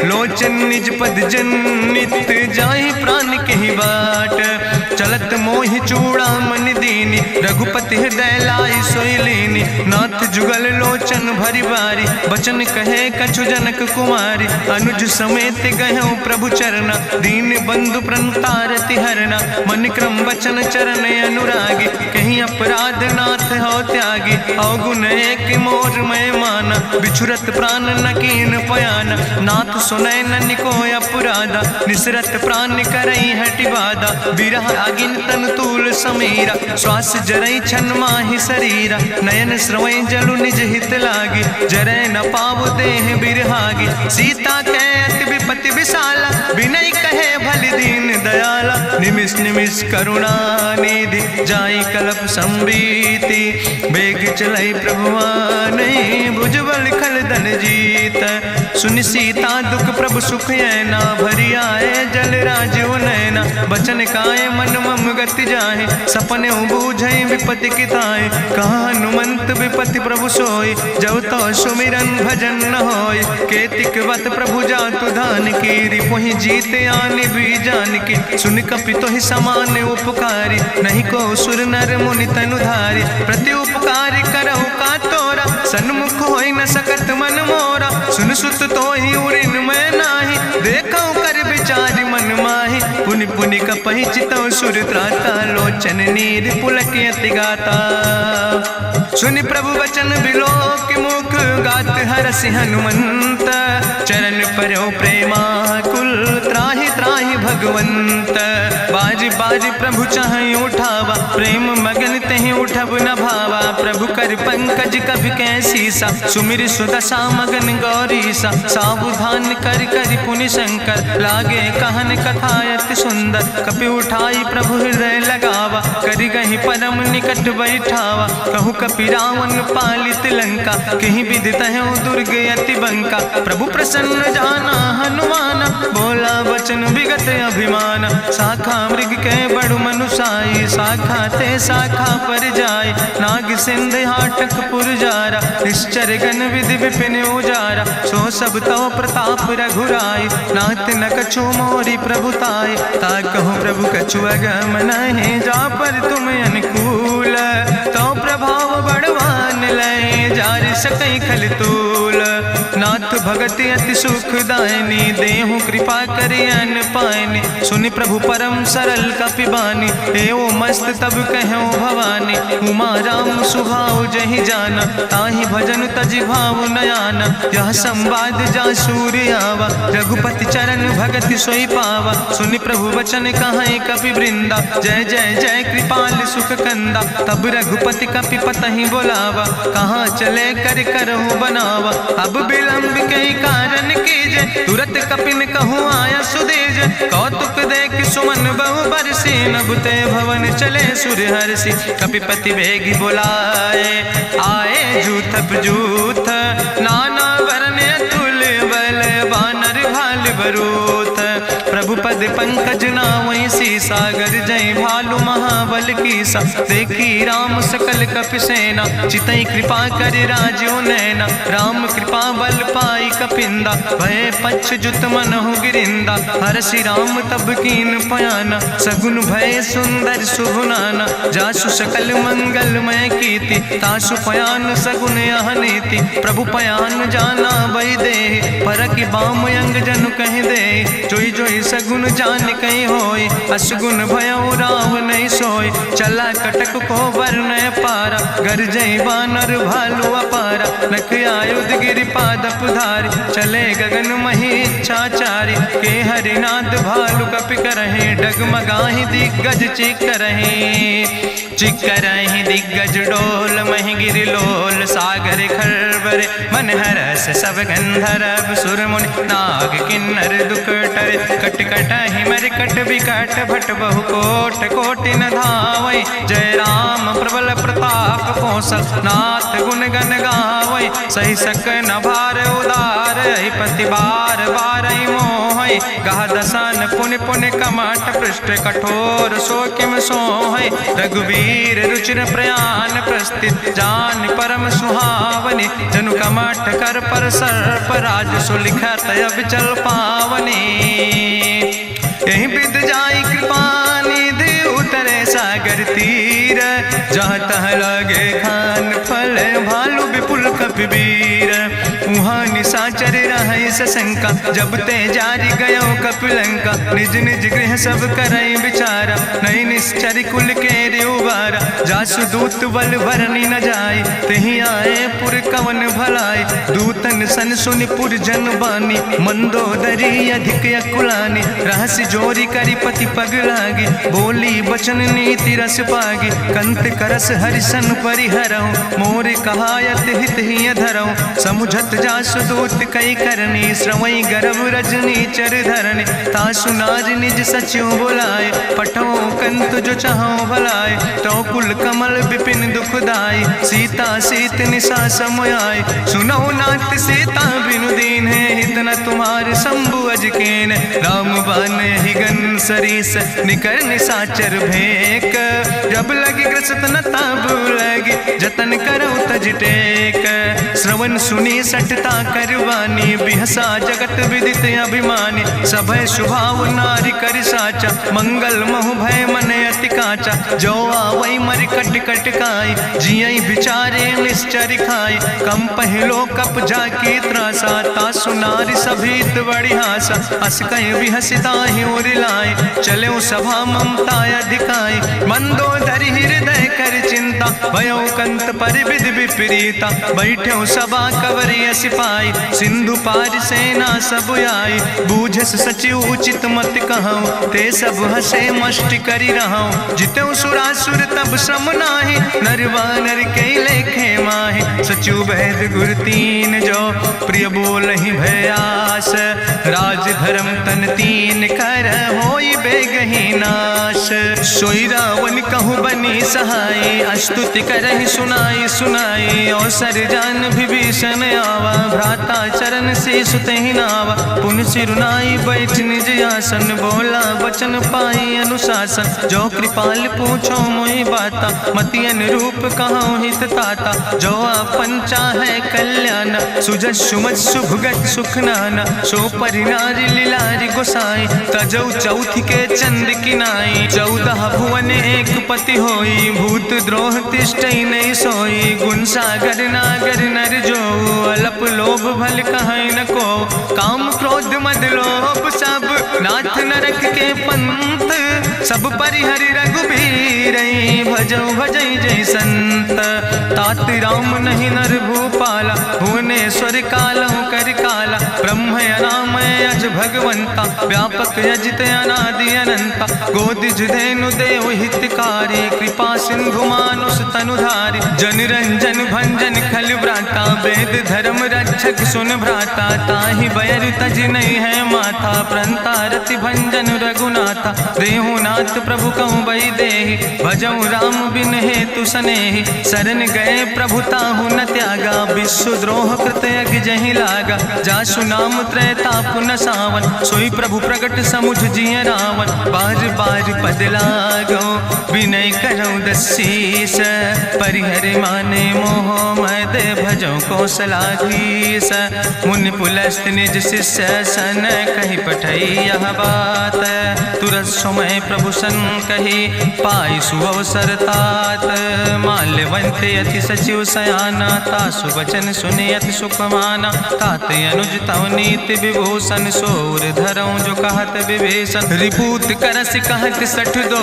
Speaker 1: लोचन निज पद जनित, जाहि प्राण के बाट। चलत मोहि चूड़ामणि दीनी, रघुपति हृदय लाई सोई लीनी। नाथ जुगल लोचन भरि बारी, बचन कहे कछु जनक कुमारी। अनुज समेत गहऊँ प्रभु चरना, दीन बंधु प्रणतारति हरना। मन क्रम बचन चरण अनुरागी, कहीं अपराध नाथ हो त्यागी। अवगुण एक मोर मैं माना, बिछुरत प्राण न कीन पयाना। नाथ सुनय ननि को अपराधा, निसरत प्राण करई हटि बाधा। बिरह आगिन तन तूल समीरा, श्वास जरई छन माहि शरीरा। नयन श्रवै जलु निज हित लागी, जरै न पाव देह बिरहागी। सीता के अति विपति विशाला, विनय कहे भलि दीन दयाला। निमिष निमिष करुणा निधि, जाई कलप संबीति। बेग चलई प्रभुवानै, भुजबल खल धन जीत। सुनि सीता दुख प्रभु सुख ऐना, भरि आए जल राजो नैना। बचन काए मन मम गति जाहे, सपने बूझई विपति किताए। कहा हनुमंत विपति प्रभु सोई, जब तो सुमिरन भजन न होय। केतिक वत प्रभु जातु धान की, रिपुहि जीत आनि भी जान की। सुन कपि तोहि समान उपकारी, नहीं को सुर नर मुनि तनुधारी। प्रति उपकार करहु का तोरा, सन्मुख होई न सकत मन मोरा। सुन सुत तोहि उरिन मैं नाही, देखौ कर विचारि मन माहि। पुनि पुनि कपहि चितौ सुर त्राता, लोचन नीर पुलक अति गाता। सुनि प्रभु वचन बिलोक मुख, गात हरषि हनुमंत। चरण पर्यो प्रेमाकुल, त्राहि त्राहि भगवंत। बाज बाज प्रभु चाहि उठावा, प्रेम मगन तेहि उठब न भावा। प्रभु कर पंकज कभि कैसीसा, सुमिर सुदशा मगन गौरीसा। सावधान कर कर पुनि शंकर, लागे कहन कथा अति सुंदर। कपि उठाई प्रभु हृदय लगावा, करि गहि परम निकट बैठावा। कहु कपि रावण पालित लंका, कहीं विधि तहु दुर्ग अति बंका। प्रभु प्रसन्न जाना हनुमाना, बोला वचन विगत अभिमान। शाखा मृग के बड़ु मनुसाई, शाखा ते शाखा पर जाय। नाग सिंध हाटक पुरजारा, निश्चर गण विधि विपिन उजारा। सो सब तव प्रताप रघुराई, नाथ न कछु मोरी प्रभुताई। ता कहूँ प्रभु कछु अगम नहीं, जा पर तुम अनुकूल। तो प्रभाव बड़वान लय, जार सकई खल तूल। नाथ भगति अति सुखदायनी, देहु कृपा करि अन पायनी। सुनि प्रभु परम सरल कपिबानी, एवो मस्त तब कहूँ भवानी। उमा राम सुभाव जहि जाना, ताहि भजन तजि भाव नयाना। यह संवाद जा सूर्य आवा, रघुपति चरण भगति सोई पावा। सुनि प्रभु वचन कहाई कपि वृंदा, जय जय जय कृपाल सुख कंदा। तब रघुपति कपि पतहि बोलावा, कहाँ चले कर करहु बनावा। अब विलंब कई कारण कीजे, तुरत कपिन कहूँ आया सुदेज। कौतुक देख सुमन बहु बरसी, नभ ते भवन चले सुर हरषि। कपिपति वेगी बुलाए, आए जूथप जूथ, नाना रूथ। प्रभु पद पंकज नावै सीसा, गर्जै भालु महाबल कीसा। देखी राम सकल कपि सेना, चितई कृपा कर राजो नैना। राम कृपा बल पाई कपिंदा, भय पक्ष जुत मनहु गिरिंदा। हरषि राम तब कीन पयाना, सगुन भय सुंदर शुभ नाना। जासु सकल मंगलमय कीर्ति, तासु पयान सगुन यह नीति। प्रभु पयान जाना बई दे, परकि बाम अंग जन कह दे। जोई जोई सगुन जान कहीं होय, असगुन भयो राव नहीं सोय। चला कटक को वर्ण पारा, गर्जई बानर भालू अपारा। नख आयुध गिरि पादप धारी, चले गगन मही इच्छाचारी। के हरिनाद भालू कपि करहि, डगमगाहि दिग्गज चिक करहि। चिक करहि दिग्गज डोल, महि गिरि लोल सागर खरबर। मन हरस सब गंधर्व सुर मुनि, नाग किन्नर दुख टरे। कट कटहि मरकट विकट, भट बहु कोट कोटि न धावै। जय राम प्रबल प्रताप कौशल, नाथ गुण गण गावै। सही सक न भार उदार, पति बार बार मोहै। गह दसन पुनि पुनि कमठ, पृष्ठ कठोर सो किम सोहै। रघुवीर रुचिर प्रयाण प्रस्थित, जान परम सुहावनी। जनु कमठ कर पर सर्प, राज सुलिखत अविचल पावनी। यही विद जाई कृपा निधि, उतरे सागर तीर। जहाँ तह लगे खान फल, भालू विपुल कपिवीर। वहाँ निशाचर रहे सशंका, जब ते जारी गयो कपिलंका। निज निज गृह सब करई विचारा, नहीं निश्चर कुल के उबारा। जासु दूत बल भरनी न जाय, तेहि आए पुर कवन भलाई। दूतन सन सुनि पुर जन बानी, मंदोदरी अधिक अकुलानी। रहस्य जोरी करी पति पग लागी, बोली बचन नीति रस पागी। कंत करस हरिसन परिहरऊँ, मोर कहायत हित ही धरऊँ। समुझत जासु दूत कई करनी, श्रवई गर्भ रजनी चर धरनी। तासु नार निज सचिव बुलाए, पठो कंत जो चाहो भलाए। तो कुल कमल विपिन दुखदाई, सीता सीत निशा समयाय। सुनो नाथ सीता बिनु दीन है, हित न तुम्हारे शंभु अजकेन। राम बान ही गन सरीस, निकर निशाचर भेक। जब लगी ग्रसत न ताब लगी, जतन करो तज टेक। श्रवण सुनी सटता करवानी, बिहसा जगत विदित अभिमानी। सभय स्वभाव नारी कर साचा, मंगल महु भय मन अति काचा। जो आवै मर कट कट खाई, जियई विचारे निश्चर खाई। कम पहलो कप जाकी त्रासा, तासु नारी सभीत बड़ी हासा। अस कह विहसिता ही उरिलाए, चले सभा ममता अधिकाई। मंदोदरी हृदय कर चिंता, भयो कंत पर विध विपरीता। बैठे सभा कवरिय सिपाही, सिंधु पार सेना सब आई। बूझस सचिव उचित मत कहूँ, ते सब हसे मष्ट करी रहूँ। जितऊ सुरासुर तब श्रम नाही, नर वानर के लेखे माहि। सचिव भेद गुर तीन जो, प्रिय बोल ही भयास। राज धर्म तन तीन कर, होई बेगही नाश। सोई रावण कहूँ बनी सहाय, अस्तुति करहि सुनाई सुनाई। अवसर जान विभीषण आवा, भ्राता चरण से सुतहि नावा। पुन सिरुनाई बैठ निज आसन, बोला वचन पाई अनुशासन। जो कृपाल पूछो मोहि बाता, मति अनुरूप कहूँ हित ताता। जो आपन चाहे कल्याण, सुजस सुमत सुभगत सुख नाना। सो परिनारी लीलारी गोसाई, तजौ चौथ के चंद किनाई। 14 भुवन एक पति होई, भूत द्रोह तिष्ठई नहीं सोई। गुण सागर नागर नर जो, अलप लोभ भल कहीं न को। काम क्रोध मद लोभ सब, नाथ नरक के पंथ। सब परिहरि रघुबीर, भजौ भजै जय संत। तात राम नहीं नर भूपाला, भुवनेश्वर कालहु कर काला। ब्रह्म अनामय अज भगवंता, व्यापक अजित अनादि अनंता। गोदिज धेनु देव हितकारी, कृपा सिंधु मानुष तनुधारी। जन रंजन भंजन खल व्राता, वेद धर्म रक्षक सुन भ्राता। ताहि बैर तज नहीं है माथा, प्रंता रति भंजन रघुनाथा। देहु नाथ प्रभु कहूँ बई देहि, भजऊ राम बिन हेतु सनेहि। शरण गए प्रभु ताहु न त्यागा, विश्व द्रोह कृत यज्ञ जहि लागा। जासु नाम त्रैताप न सावन, सोई प्रभु प्रगट समुझ जिय रावण। बार बार पद लागो विनय करौ दसीस, परिहर माने मोह मद भजो कौशलाधीश। मुनि पुलस्त निज शिष्य सन कहि पठई यह बात, तुरत समय प्रभु सन कही पाई सुअवसर तात। माल्यवंत अति सचिव सयाना, तासु वचन सुने अति सुख माना। तात अनुज तव नीति विभूषण, सोर धरऊं जो कहत विभीषण। रिपूत करस कहत सठ दो,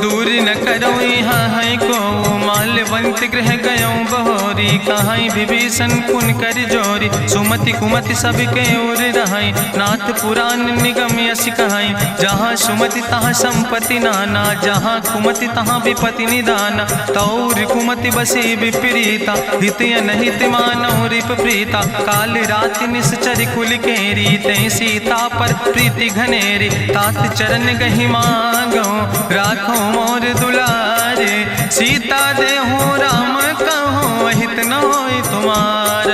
Speaker 1: दूर न करऊं यहाँ है को। माल्यवंत गृह गयऊं बहोरी, कहाई विभीषण पुन कर जोरी। सुमति कुमति सबके ओर रहाई, नाथ पुराण निगम यश कहाई। जहाँ सुमति तहाँ संपत्ति नाना, जहाँ कुमति तहाँ विपत्ति निदाना। तौर कुमति बसी विपरीता, हित अनहित मानव रिप प्रीता। काल राति निश्चर कुल केरी, तै सीता पर प्रीति घनेरी। तात चरण गहि मांगो, राखो मोर दुलारे। सीता देहु राम कहो, अहित न होय तुम्हार।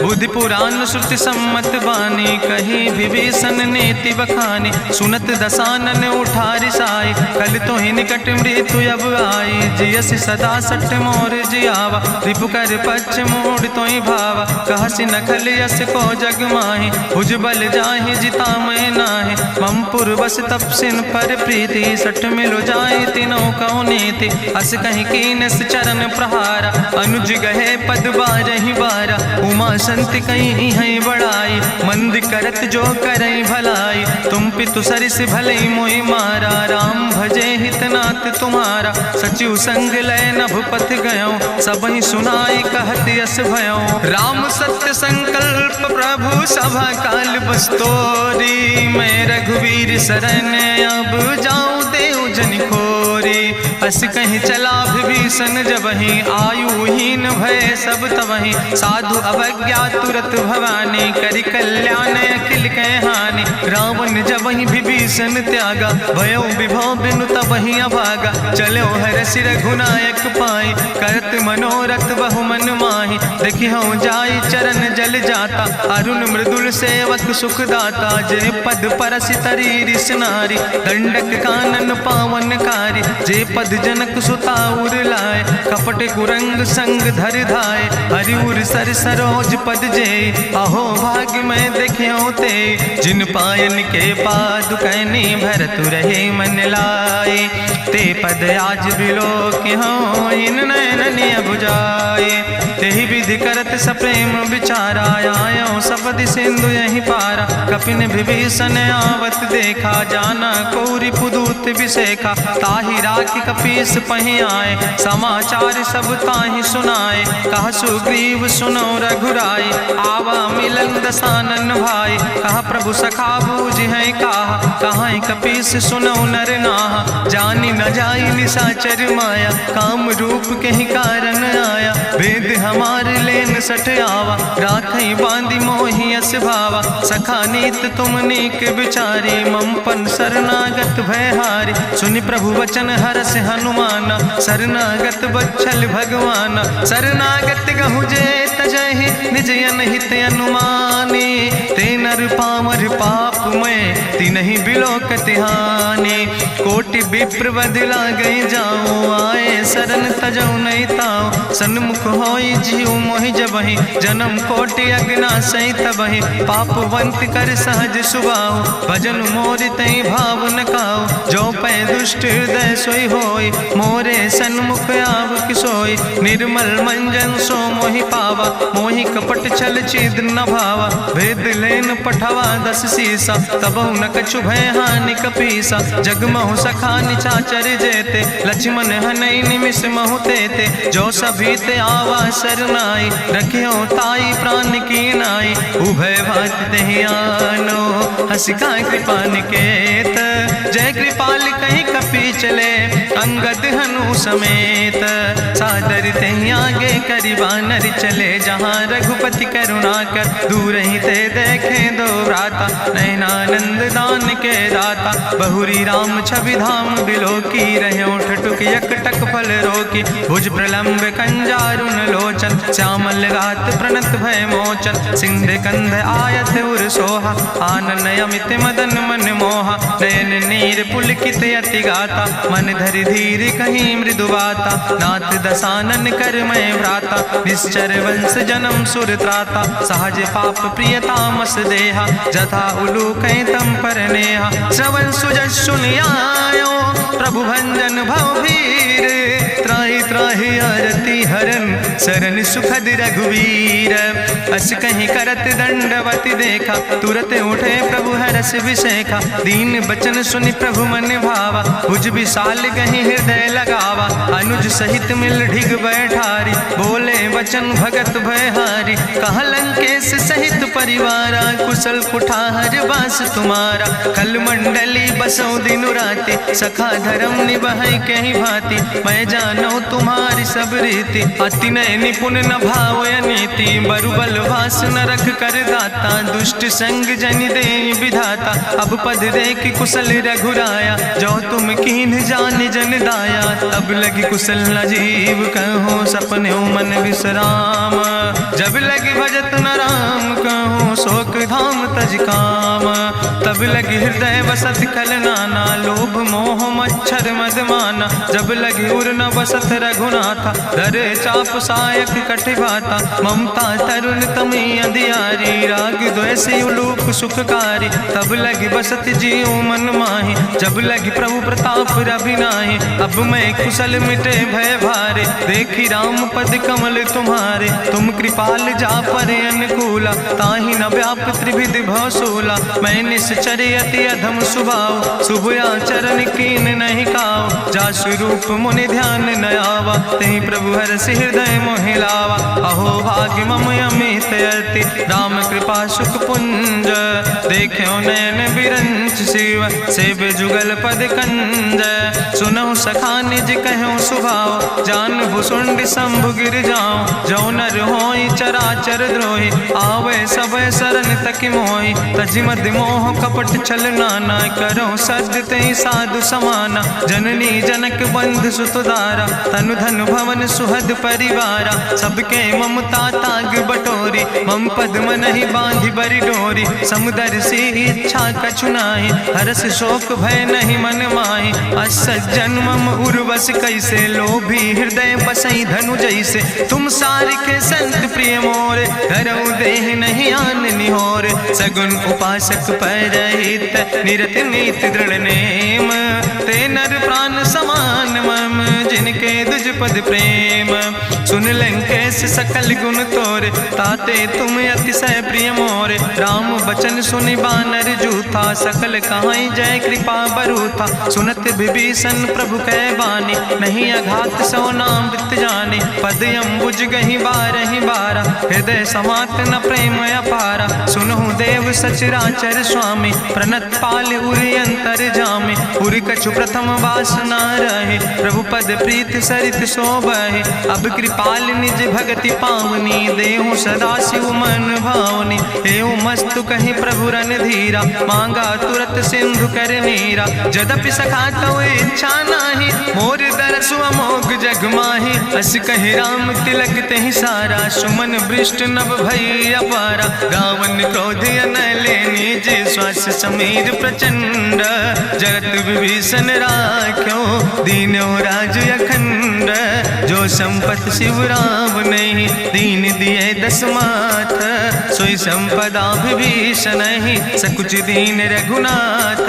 Speaker 1: बुद्धि पुराण श्रुति सम्मत बानी, कही विभीषण नीति बखानी। सुनत दसानन उठारि साई, कल तो ही निकट मृत्यु अब आई। जियसि सदा सठ मोर जियावा, रिपु कर पक्ष मोड़ तो ही भावा। कहसि नखल यस को जग माहि, भुज बल जाहि जिता मैं नाहि। ममपुर बस तपसिन पर प्रीति, सठ मिलो जाए तीनों कौ नीति। अस कहीं कीनस चरण प्रहारा, अनुज गहे पद बारहि बारा। उमा संत कहीं है बड़ाई, मंद करत जो करई भलाई। तुम पितु सरिस भले मोहि मारा, राम भजे हितनाथ तुम्हारा। सचिव संग लय नभ पथ गयो, सबहि सुनाई कहत यस भयो। राम सत्य संकल्प प्रभु सभा काल बस्तोरी। मैं रघुवीर शरण अब जाऊं देव जन खोरी। अस कहीं चला विभीषण जबहि, आयुहीन भय सब तबहि। साधु अवज्ञा तुरत भवानी, करि कल्याण अखिल कै हानि। रावण जबहि विभीषण त्यागा, भयो विभव बिनु तबहि अभागा। चलो हरषि रघुनायक पाई, करत मनोरथ बहु मन माहि। देखिहु जाई चरण जल जाता, अरुण मृदुल सेवक सुख दाता। जे पद परसि तरी रिस नारी, दंडक कानन पावन कारी। जे पद जनक सुता उर लाए, कपट कुरंग संग धर धाय। हरिउर सर सरोज पद जे, अहो भाग्य मैं देखियो ते। जिन पायन के पादुकैनी, भरत रहे मन लाए। ते पद आज बिलोक हो, इन नयन बुझाए। तेहि विधि करत सप्रेम विचारा, आयो सपदि सिंधु यही पारा। कपिन विभीषण आवत देखा, जाना कौरि पुदूत विशेखा। ताहि राखि कपीस पहि आए, समाचार सब ताहि सुनाए। कहा सुग्रीव सुनो रघुराई, आवा मिलन दसानन भाई। कहा प्रभु सखा बूझ है कहा, कहाँ कपीस सुनो नर नाहा। जानी न जाई निशाचर माया, काम रूप के ही कारण आया। वेद हमार लेन सठ आवा, राखई बांधी मोहि अस भावा। सखा नीत तुम नीक विचारी, ममपन शरणागत भयहारी। सुनि प्रभु वचन हरस हनुमाना, शरणागत बच्छल भगवाना। शरणागत गहु जे तजहि, निज अनहित अनुमानी। ते नर पामर पाप में, तिनहि बिलोकत हानि। कोटि विप्र बदला गई जाऊं, आए शरण तजौ नहीं ताऊं। सन्मुख होई जीव मोहि जबहि, जन्म कोटि अग्ना सही तबहि। पापवंत कर सहज सुभाऊ, भजन मोरि तई भाव न काऊ। जो पै दुष्ट हृदय सोई होई, मोरे सन्मुख आव किसोई। निर्मल मंजन सो मोहि पावा, मोहि कपट छल छिद्र न भावा। भेद लेन पठवा दस सीसा, तबहु न कछु भय हानि कपीसा। जगमहु सखा निचाचर जेते, लक्ष्मण हनई निमिष महु तेते। जो सभी ते आवा सरनाई, रखियो ताई प्राण की नाई। उभय भात तेहि आनो, हसिका कृपा निकेत। जय कृपाल कहीं कपी चले, अंगद हनु प्रभु समेत। सादर तहीं आगे करी बानर चले, जहाँ रघुपति करुणा कर दूर ही ते देखे दो व्राता। नयनानंद दान के दाता, बहुरी राम छवि धाम बिलो की रहे ठटुक यकटक फल रोकी। भुज प्रलंब कंजारुन लोचन, श्यामल गात प्रणत भय मोचन। सिंध कंध आयत उर सोहा, आनन अमित मदन मन मोहा। नयन नीर पुलकित अति गाता, मन धरि धीर कहीं मृदु बाता। नाथ दसानन कर मैं व्राता, निश्चर वंश जन्म सुर त्राता। सहज पाप प्रियतामस देहा, जथा उलूक तम पर नेहा। श्रवण सुजस सुनियायो, प्रभु भंजन भवभीर। त्राहि त्राहि आरती हरन, शरण सुखद रघुवीर। अस कहीं करत दंडवत देखा, तुरत उठे प्रभु हरस विशेखा। दीन बचन सुनि प्रभु मन भावा, भुज विशाल कहीं हृदय लगावा। अनुज सहित मिल ढिग बैठारी, बोले वचन भगत भयहारी। कहाँ लंकेश सहित परिवारा, कुशल कुठार बास तुम्हारा। कल मंडली बसो दिनु राति, सखा धर्म निभाई कहीं भांति। मैं जानो तुम्हारी सब रीति, अति नय निपुण न भाव नीति। बरुबल वास न रख कर दाता, दुष्ट संग जन दे विधाता। अब पद देख कुशल रघुराया, जो तुम कीन जान जन दाया। तब लगी कुशल न जीव कहो, सपने मन विश्राम। जब लगी भजत न राम कहो, शोक धाम तज काम। तब लगी हृदय बसत खल नाना, लोभ मोह मच्छर मद माना। जब लगी उर न बसत रघुनाथा, दर चाप सायक कटिभाता। ममता तरुण तमी अंधियारी, राग द्वेषी उलूक सुखकारी। तब लगी बसत जीव मन माही, जब लगी प्रभु प्रताप रवि नाही। अब मैं कुशल मिटे भय भारे, देखी राम पद कमल तुम्हारे। तुम कृपाल जा पर अनुकूला, ताहि न व्याप त्रिविध भवसूला। मैं निश्चर अति अधम स्वभाव, शुभ आचरण कीन नहीं काव। जा स्वरूप मुनि ध्यान न आवा, तेहि प्रभु हरषि हृदय मोहि लावा। अहो भाग्य मम अमित अति, राम कृपा सुख पुंज। देखो नयन बिरंच शिव, सेव जुगल पद कंज। सुनहु सखा निज कहूँ सुभाव, जानहु सुंड शंभु गिर जाऊं। जो नर होई चराचर द्रोही, आवे सब शरण तक मोहि। तज मद मोह कपट छल नाना, करो सद्य तेहि साधु समाना। जननी जनक बंधु सुतदारा, तनु धन भवन सुहद परिवारा। सबके ममता ताग बटोरी, मम पद मन ही बांधि बरी डोरी। समुदर सी इच्छा कछु नाही, हरस शोक भय नहीं मन माही। असज्जन मम उर्वश कैसे, लोभी हृदय बसई धनु जैसे। तुम सारिके संत प्रिय मोरे, धरऊ देह नहीं आन निहोर। सगुन उपासक परहित, निरत नीति दृढ़ नेम। ते नर प्राण समान मम, जिनके दुज पद प्रेम। सुन लंकेश सकल गुण तोरे, ताते तुम अतिशय प्रिय मोरे। राम बचन सुनि बानर जूथा, सकल कहाई जय कृपा बरूथा। सुनत विभीषण प्रभु कै बानी, नहीं अघात सो नाम वृत जानी। पद अम्बुज गहि बारहि बारा, हृदय समात न प्रेम अपारा। सुनहु देव सचराचर स्वामी, प्रणत पाल उरि अंतर जामी। उरि कछु प्रथम वासना रहे, प्रभु पद प्रीत सरित शोभहि। अब कृपाल निज भगति पावनी, देहु सदा शिव मन भावनी। एवं मस्तु कहि प्रभु रन धीरा, मांगा तुरत सिंधु कर नीरा। जदपि सखा तो इच्छा नाही, मोर दरसु अमोघ जग माही। अस कहि राम तिलक तेहि सारा, सुमन वृष्ट नभ भई अपारा। रावण क्रोध अनले निज, श्वास समीर प्रचंड। जगत विभीषण राख्यो, दीनो राज अखंड। जो संपत शिव राम नहीं, दीन दिए दस माथ। सोई संपदा विभीषण ही, सकुच दीन रघुनाथ।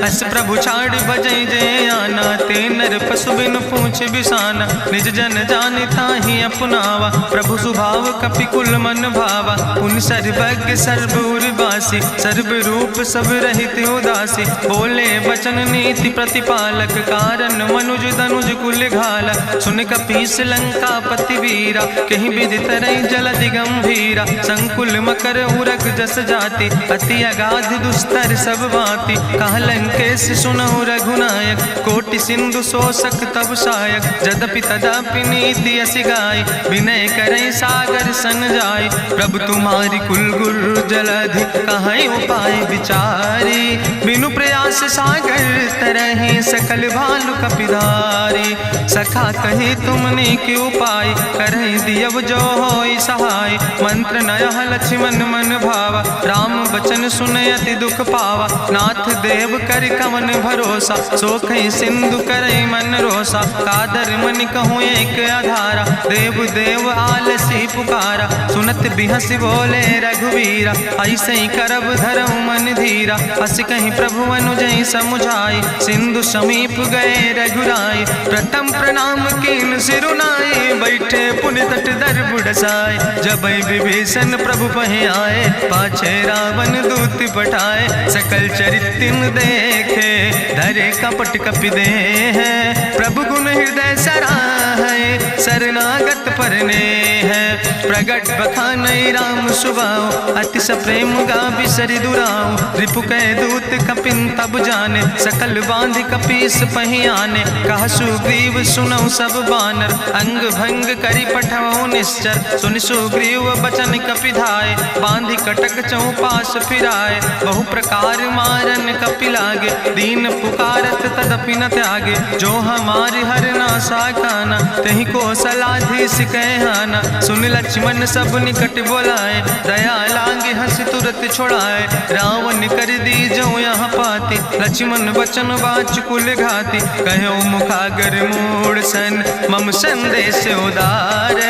Speaker 1: अस प्रभु छाड़ बजै जय आना, ते नर पशु बिन पूछ बिसाना। निज जन जान ताहि अपनावा, प्रभु स्वभाव कपि कुल मन भावा। पुन सर्वज्ञ सर्व उर्वासी, सर्व रूप सब रहित उदासी। बोले वचन नीति प्रतिपालक, कारण मनुज दनुज कुल घाला। सुन कपीस लंका पति वीरा, कहीं विधि तरई जलधि गंभीरा। संकुल मकर उरग जस जाति, अति अगाध दुस्तर सब भांति। कहा लंकेश सुनहु रघुनायक, कोटि सिंधु शोषक तब सायक, जदपि तदपि नीति असि गाय, विनय करें सागर सन जाय। प्रभु तुम्हारी कुल गुरु जलधि, कहीं उपाय विचारी, बिनु प्रयास सागर तरहि, सकल भालु कपिधारी। सखा कही तुमने के उपाय, करहि दियव जो होई सहाय। मंत्र नयह लक्ष्मण मन भावा, राम बचन सुनय अति दुख पावा। नाथ देव कर कवन भरोसा, सोखई सिंधु करई मन रोसा। कादर मन कहूँ एक आधारा, देव देव आलसी पुकारा। सुनत बिहस बोले रघुवीरा, ऐसे ही करब धरऊ मन धीरा। हस कहीं प्रभु अनुजय समुझाई, सिंधु समीप गए रघुराई। प्रथम प्रणाम कीन सिरुनाई, बैठे पुनि तट दर बुढ़साए। जब विभीषण प्रभु पहे आए, पाछे रावण दूत पठाए। सकल चरित्र देखे, धरे कपट कपि दे है। प्रभु गुण हृदय सराहै, शरणागत परने है। प्रगट बखानई राम सुभाऊ, अति सप्रेम गावि सरि दुराऊ। रिपु कह दूत कपिन तब जाने, सकल बांध कपीस पहि आने। कह सुग्रीव सुनऊ सब बानर, अंग भंग करि पठवऊ निश्चर। सुनि सुग्रीव बचन कपिधाय, बांधि कटक चौपास फिराए। बहु प्रकार मारन कपि लागे, दीन पुकारत तदपि न त्यागे। जो हमारि हर ना साकाना, तहि को सलाधीस कहना। सुन लक्ष्मण सब निकट बोलाए, दया लागे हंस तुरत छोड़ाए। रावण कर दी जो यहाँ पाती, लक्ष्मण बचन बाच कुल घाती। कहो मुखागर मूड सन, मम संदेश उदार।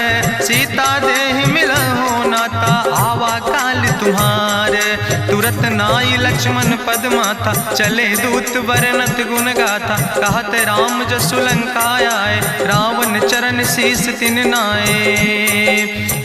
Speaker 1: सीता देह मिला हो नाता, आवा काल तुम्हारे। तुरत नाई लक्ष्मण पद माथा, चले दूत वर्णत गुण गाथा। कहत राम जसु लंका आए, रावण चरण शीस तिन नाए।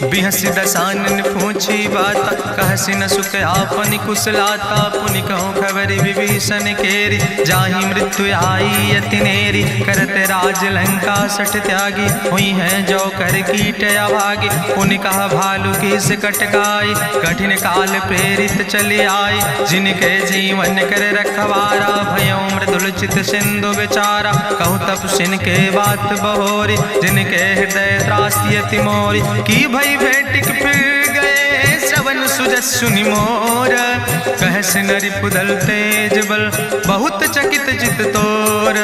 Speaker 1: बिहस दसानन पूछी बाता, कहसि न सुख आपन कुशलाता। पुनि कहूँ खबर विभीषण केरी, जाहि मृत्यु आई अति नेरी। करत राज लंका सठ त्यागी, हुई है जो कर कीट अभागी। पुनि कहा भालू किस कटकाई, कठिन काल प्रेरित चली आई। जिनके जीवन कर रखवारा, भयो मृदुल चित सिंधु विचारा। कहूँ तपसिन के बात बहोरी, जिनके हृदय त्रासी अति मोरी। की भई भेटिक फिर गए, श्रवण सुजस सुनि मोर। कहस नरि पुदल तेज बल, बहुत चकित चित तोर।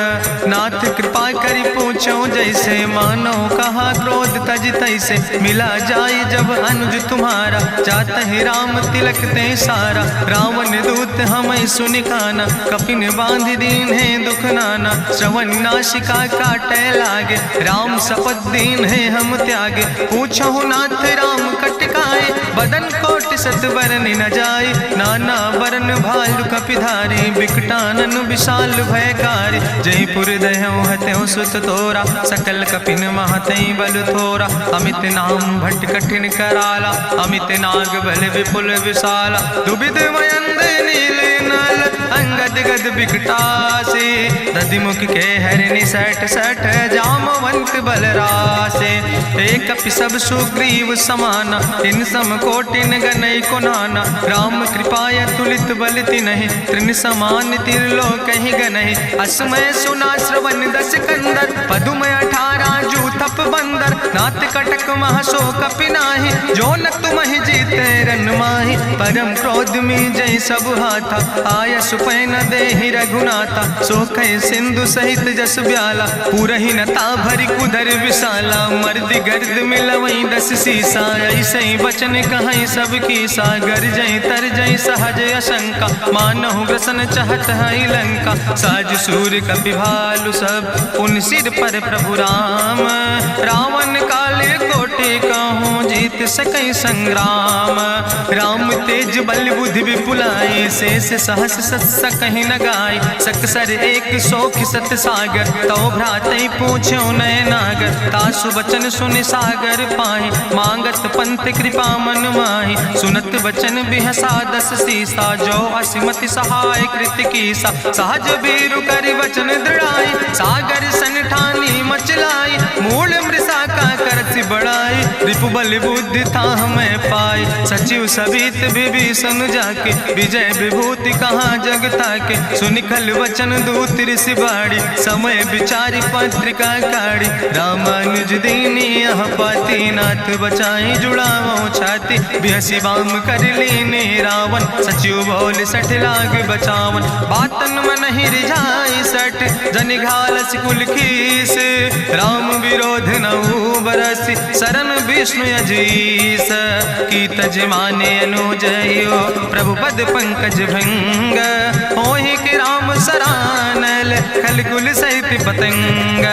Speaker 1: नाथ कृपा करि पूछो जैसे, मानो कहा क्रोध तज तैसे। मिला जाय जब अनुज तुम्हारा, जात है राम तिलक ते सारा। रावण दूत हमें सुनि काना, कपिन बांध दीन है दुख नाना। श्रवण नासिका काटे लागे, राम शपथ दीन है हम त्यागे। पूछो नाथ राम कटकाए, बदन कोटि सत बरन न जाए। नाना बरन भालु कपिधारी, बिकटानन विशाल भयकारी। जयपुर दह्यों हत्यों सुत तोरा, सकल कपिन महतई बल थोरा। अमित नाम भट्ट कठिन कराला, अमित नाग बल विपुल विशाला। दुबिध मयंद नील नल, अंगद गद बिकटासे। दधिमुख के हरिणि सठ सठ, जामवंत बलरासे। एक कपि सब सुग्रीव समाना, इन सम कोटिन गनई को नाना। राम कृपाय तुलित बल तिन्हि, त्रिन समान तिरलोक ही गनहि। असमय सुना श्रवण दस कंदर, पदुम 18 जूथप बंदर। नाथ कटक महसो कपि नाही, जो न तुमहि जीते रन माही। परम क्रोध में जय सब हाथा, आय सुपै न देहि रघुनाथा। सोखै सिंधु सहित जस ब्याला, पूरहि न ता भरि कुधर विशाला। मर्द गर्द मिलवई 10 सीसा, ऐसे बचन कहीं सब की सागर। जय तर जय सहज अशंका, मानहु ग्रसन चाहत है लंका। साज सूर कपि भालु सब, उन सिर पर प्रभु राम। रावण काले कोटि कहूँ, जीत सकई संग्राम। राम तेज बल बुद्धि विपुलाई, शेष सहस सत्स कहीं न गाय। सकसर 100 सत सागर, तो भ्रातई पूछो नय नागर। तासु बचन सुनि सागर पाहि, मांगत पंथ कृपा मन माहि। सुनत बचन बिहसा 10 सीसा, जो असिमति सहाय कृत कीसा। सहज बीरु करि वचन दृढ़ाई, सागर सन ठानी मचलाई। मूल मृषा का करसि बड़ाई, रिपु बल बुद्धि था हमें पाई, सचिव सबित विभीषण जाके, विजय विभूति कहाँ जग ताके। सुनि खल वचन दूत ऋषि बाड़ी, समय विचारी पत्रिका काढ़ी। रामानुज दीनी यह पाती, नाथ बचाई जुड़ावो छाती। बिहसी बाम कर लीने रावण, सचिव बोल सठ लाग बचावन। बातन मन ही रिझाई सठ, जनि घालस कुल खीस। राम विरोध नऊ बरसी, शरण विष्णु अजीस। की तज माने अनुजयो, प्रभु पद पंकज भंग। होहि कि राम सरानल, खल कुल सहित पतंग।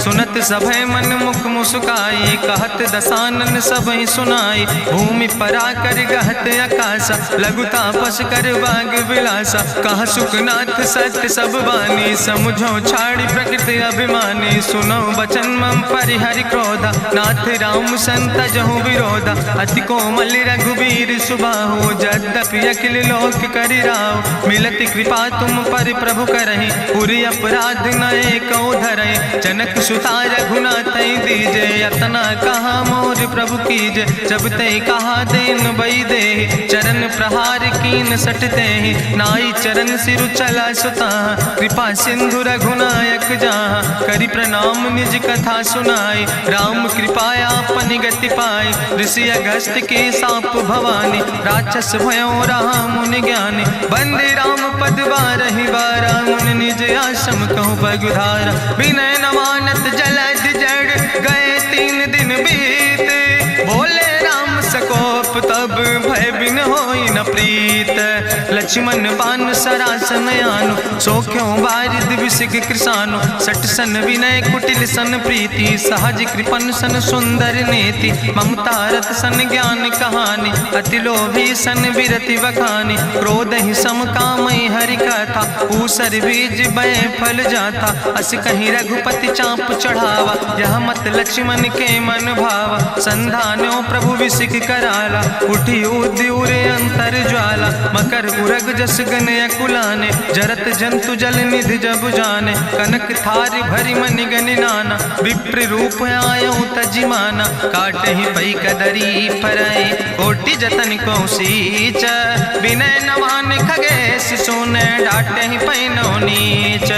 Speaker 1: सुनत सभय मन मुख मुस्काई, कहत दसानन सबहि सुनाई। भूमि परा कर गहत आकाशा, लघु तापस कर बाग विलासा। कहा सुखनाथ सत्य सब बानी, समुझो छाड़ी प्रकृति अभिमानी। सुनो बचन मम परिहरि क्रोधा, नाथ राम संत जहु विरोधा। अति कोमल रघुबीर सुबाहु, यद्यपि अखिल लोक करि राव। मिलति कृपा तुम पर प्रभु करहि, पुरि अपराध नए कौ धरहि। जनक सुता रघुनाथ दीजे, यतना कहा मोर प्रभु कीजे। जब ते कहा देन बई दे, चरण प्रहार कीन सटते। नाई चरण सिरु चला सुता, कृपा सिंधु रघुनायक जहाँ। करि प्रणाम निज कथा सुनाई, राम कृपाया अपनी गति पाई। ऋषि अगस्त के साप भवानी, राक्षस भयो रहा मुनि ज्ञानी। बंदे राम पद बारहि बारा, मुनि निज आश्रम कहु पगुधारा। विनय न मानत जलद जड़, गए 3 दिन बीते। बोले राम सकोप तब, भय बिन होई न प्रीत। लक्ष्मण बान सरासन आनु, सोख्यो बारिद विसिक कृसानु। सठ सन विनय कुटिल सन प्रीति, सहज कृपन सन सुंदर नेति। ममता रत सन ज्ञान कहानी, अति लोभी सन विरति बखानी। क्रोध ही सम कामई हरि कथा, ऊसर बीज बय फल जाता। अस कहीं रघुपति चाप चढ़ावा, यह मत लक्ष्मण के मन भावा। संधान्यो प्रभु विसिक कराला, उठी उद्युरे अंतर ज्वाला। मकर उरग जस गन अकुलाने, जरत जंतु जल निधि जब जाने। कनक थारी भरी मनि गनि नाना, विप्र रूप आयो तजिमाना। काटहि पई कदरी फरई, कोटि जतन को सीच। विनय नवान खगेश सुने, डाटहि पई नो नीच।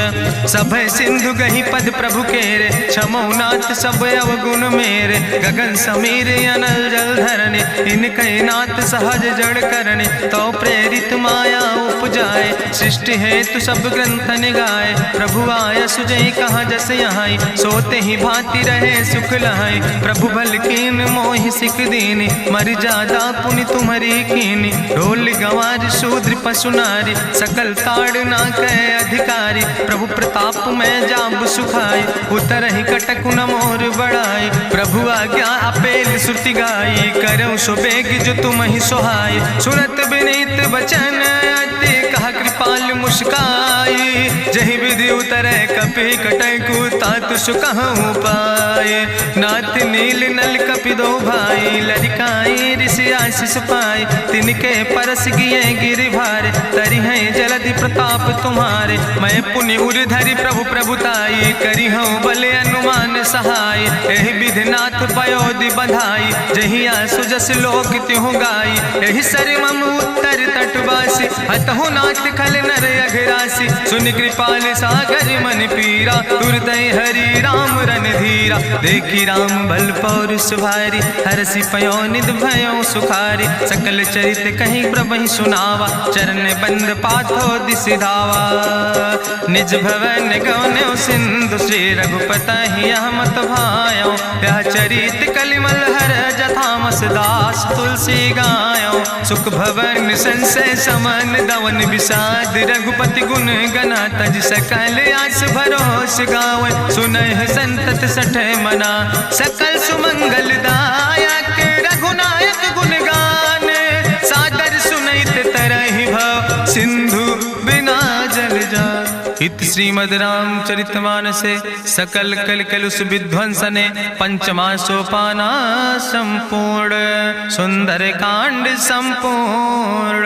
Speaker 1: सब सिंधु गहि पद प्रभु केरे, क्षमो नाथ सब अवगुण मेरे। गगन समीर अनल जल धरने, इनके नाथ सहज जड़ करने। तो प्रेरित माया उपजाए, सृष्टि हेतु सब ग्रंथ निगाए। प्रभु आय सुजई कहाँ जस यहाँ, सोते ही भांति रहे सुख लहाई। प्रभु भल कीन मोहि सिख दीनी, मर जादा पुनि तुम्हारी कीनी। ढोल गंवार शूद्र पशु नारी, सकल ताड़ ना कहे अधिकारी। प्रभु प्रताप में जाब सुखाई, उतर ही कटक न मोर बढ़ाई। प्रभु आज्ञा अपेल श्रुति गाई, करऊँ सो बेग जो तुम ही सोहाई। सुनत विनीत बचन अति, कहा कृपाल मुस्काई। जहि विधि उतरे कपि कटकु, तात सुकहु पाए। नाथ नील नल कपि दो भाई, लरिकाई ऋषि आशीष पाए। तिनके परस गिए गिरि भारे, तरि है जलधि प्रताप तुम्हारे। मैं पुनि उर धरि प्रभु प्रभुताई, करी हूँ बल अनुमान सहाय। एहि विधि नाथ पयोधि बधाई, जहिया सुजस लोक त्यों गाई। एहि सर मम उत्तर तटवासी, हतहु नाथ खल नर अघरासी। सुन कृपाल सागर मन पीरा, तुरत हरि राम रन धीरा। देखी राम बल पौरुष भारी, हरसि पयो निध भयो सुखारी। सकल चरित कहीं प्रभु सुनावा, चरण बंद पाथो दिसि धावा। निज भवन गौन्यो सिंधु, श्री रघुपति यह मत भायो। यह चरित कलिमल हर जथामस, दास तुलसी गायो। सुख भवन संशय समन, दवन विषाद रघुपति गुण गना। तज सकल आस भरोस गावे, सुनहि संतत सठ मना। सकल सुमंगल दायक, रघुनायक गुण गाने। सादर सुनैत तरहि भव, सिंधु बिना जल जा। इत श्रीमद् रामचरितमानसे सकल कल कलुष विध्वंसने। पंचमा सोपाना संपूर्ण, सुंदर कांड संपूर्ण।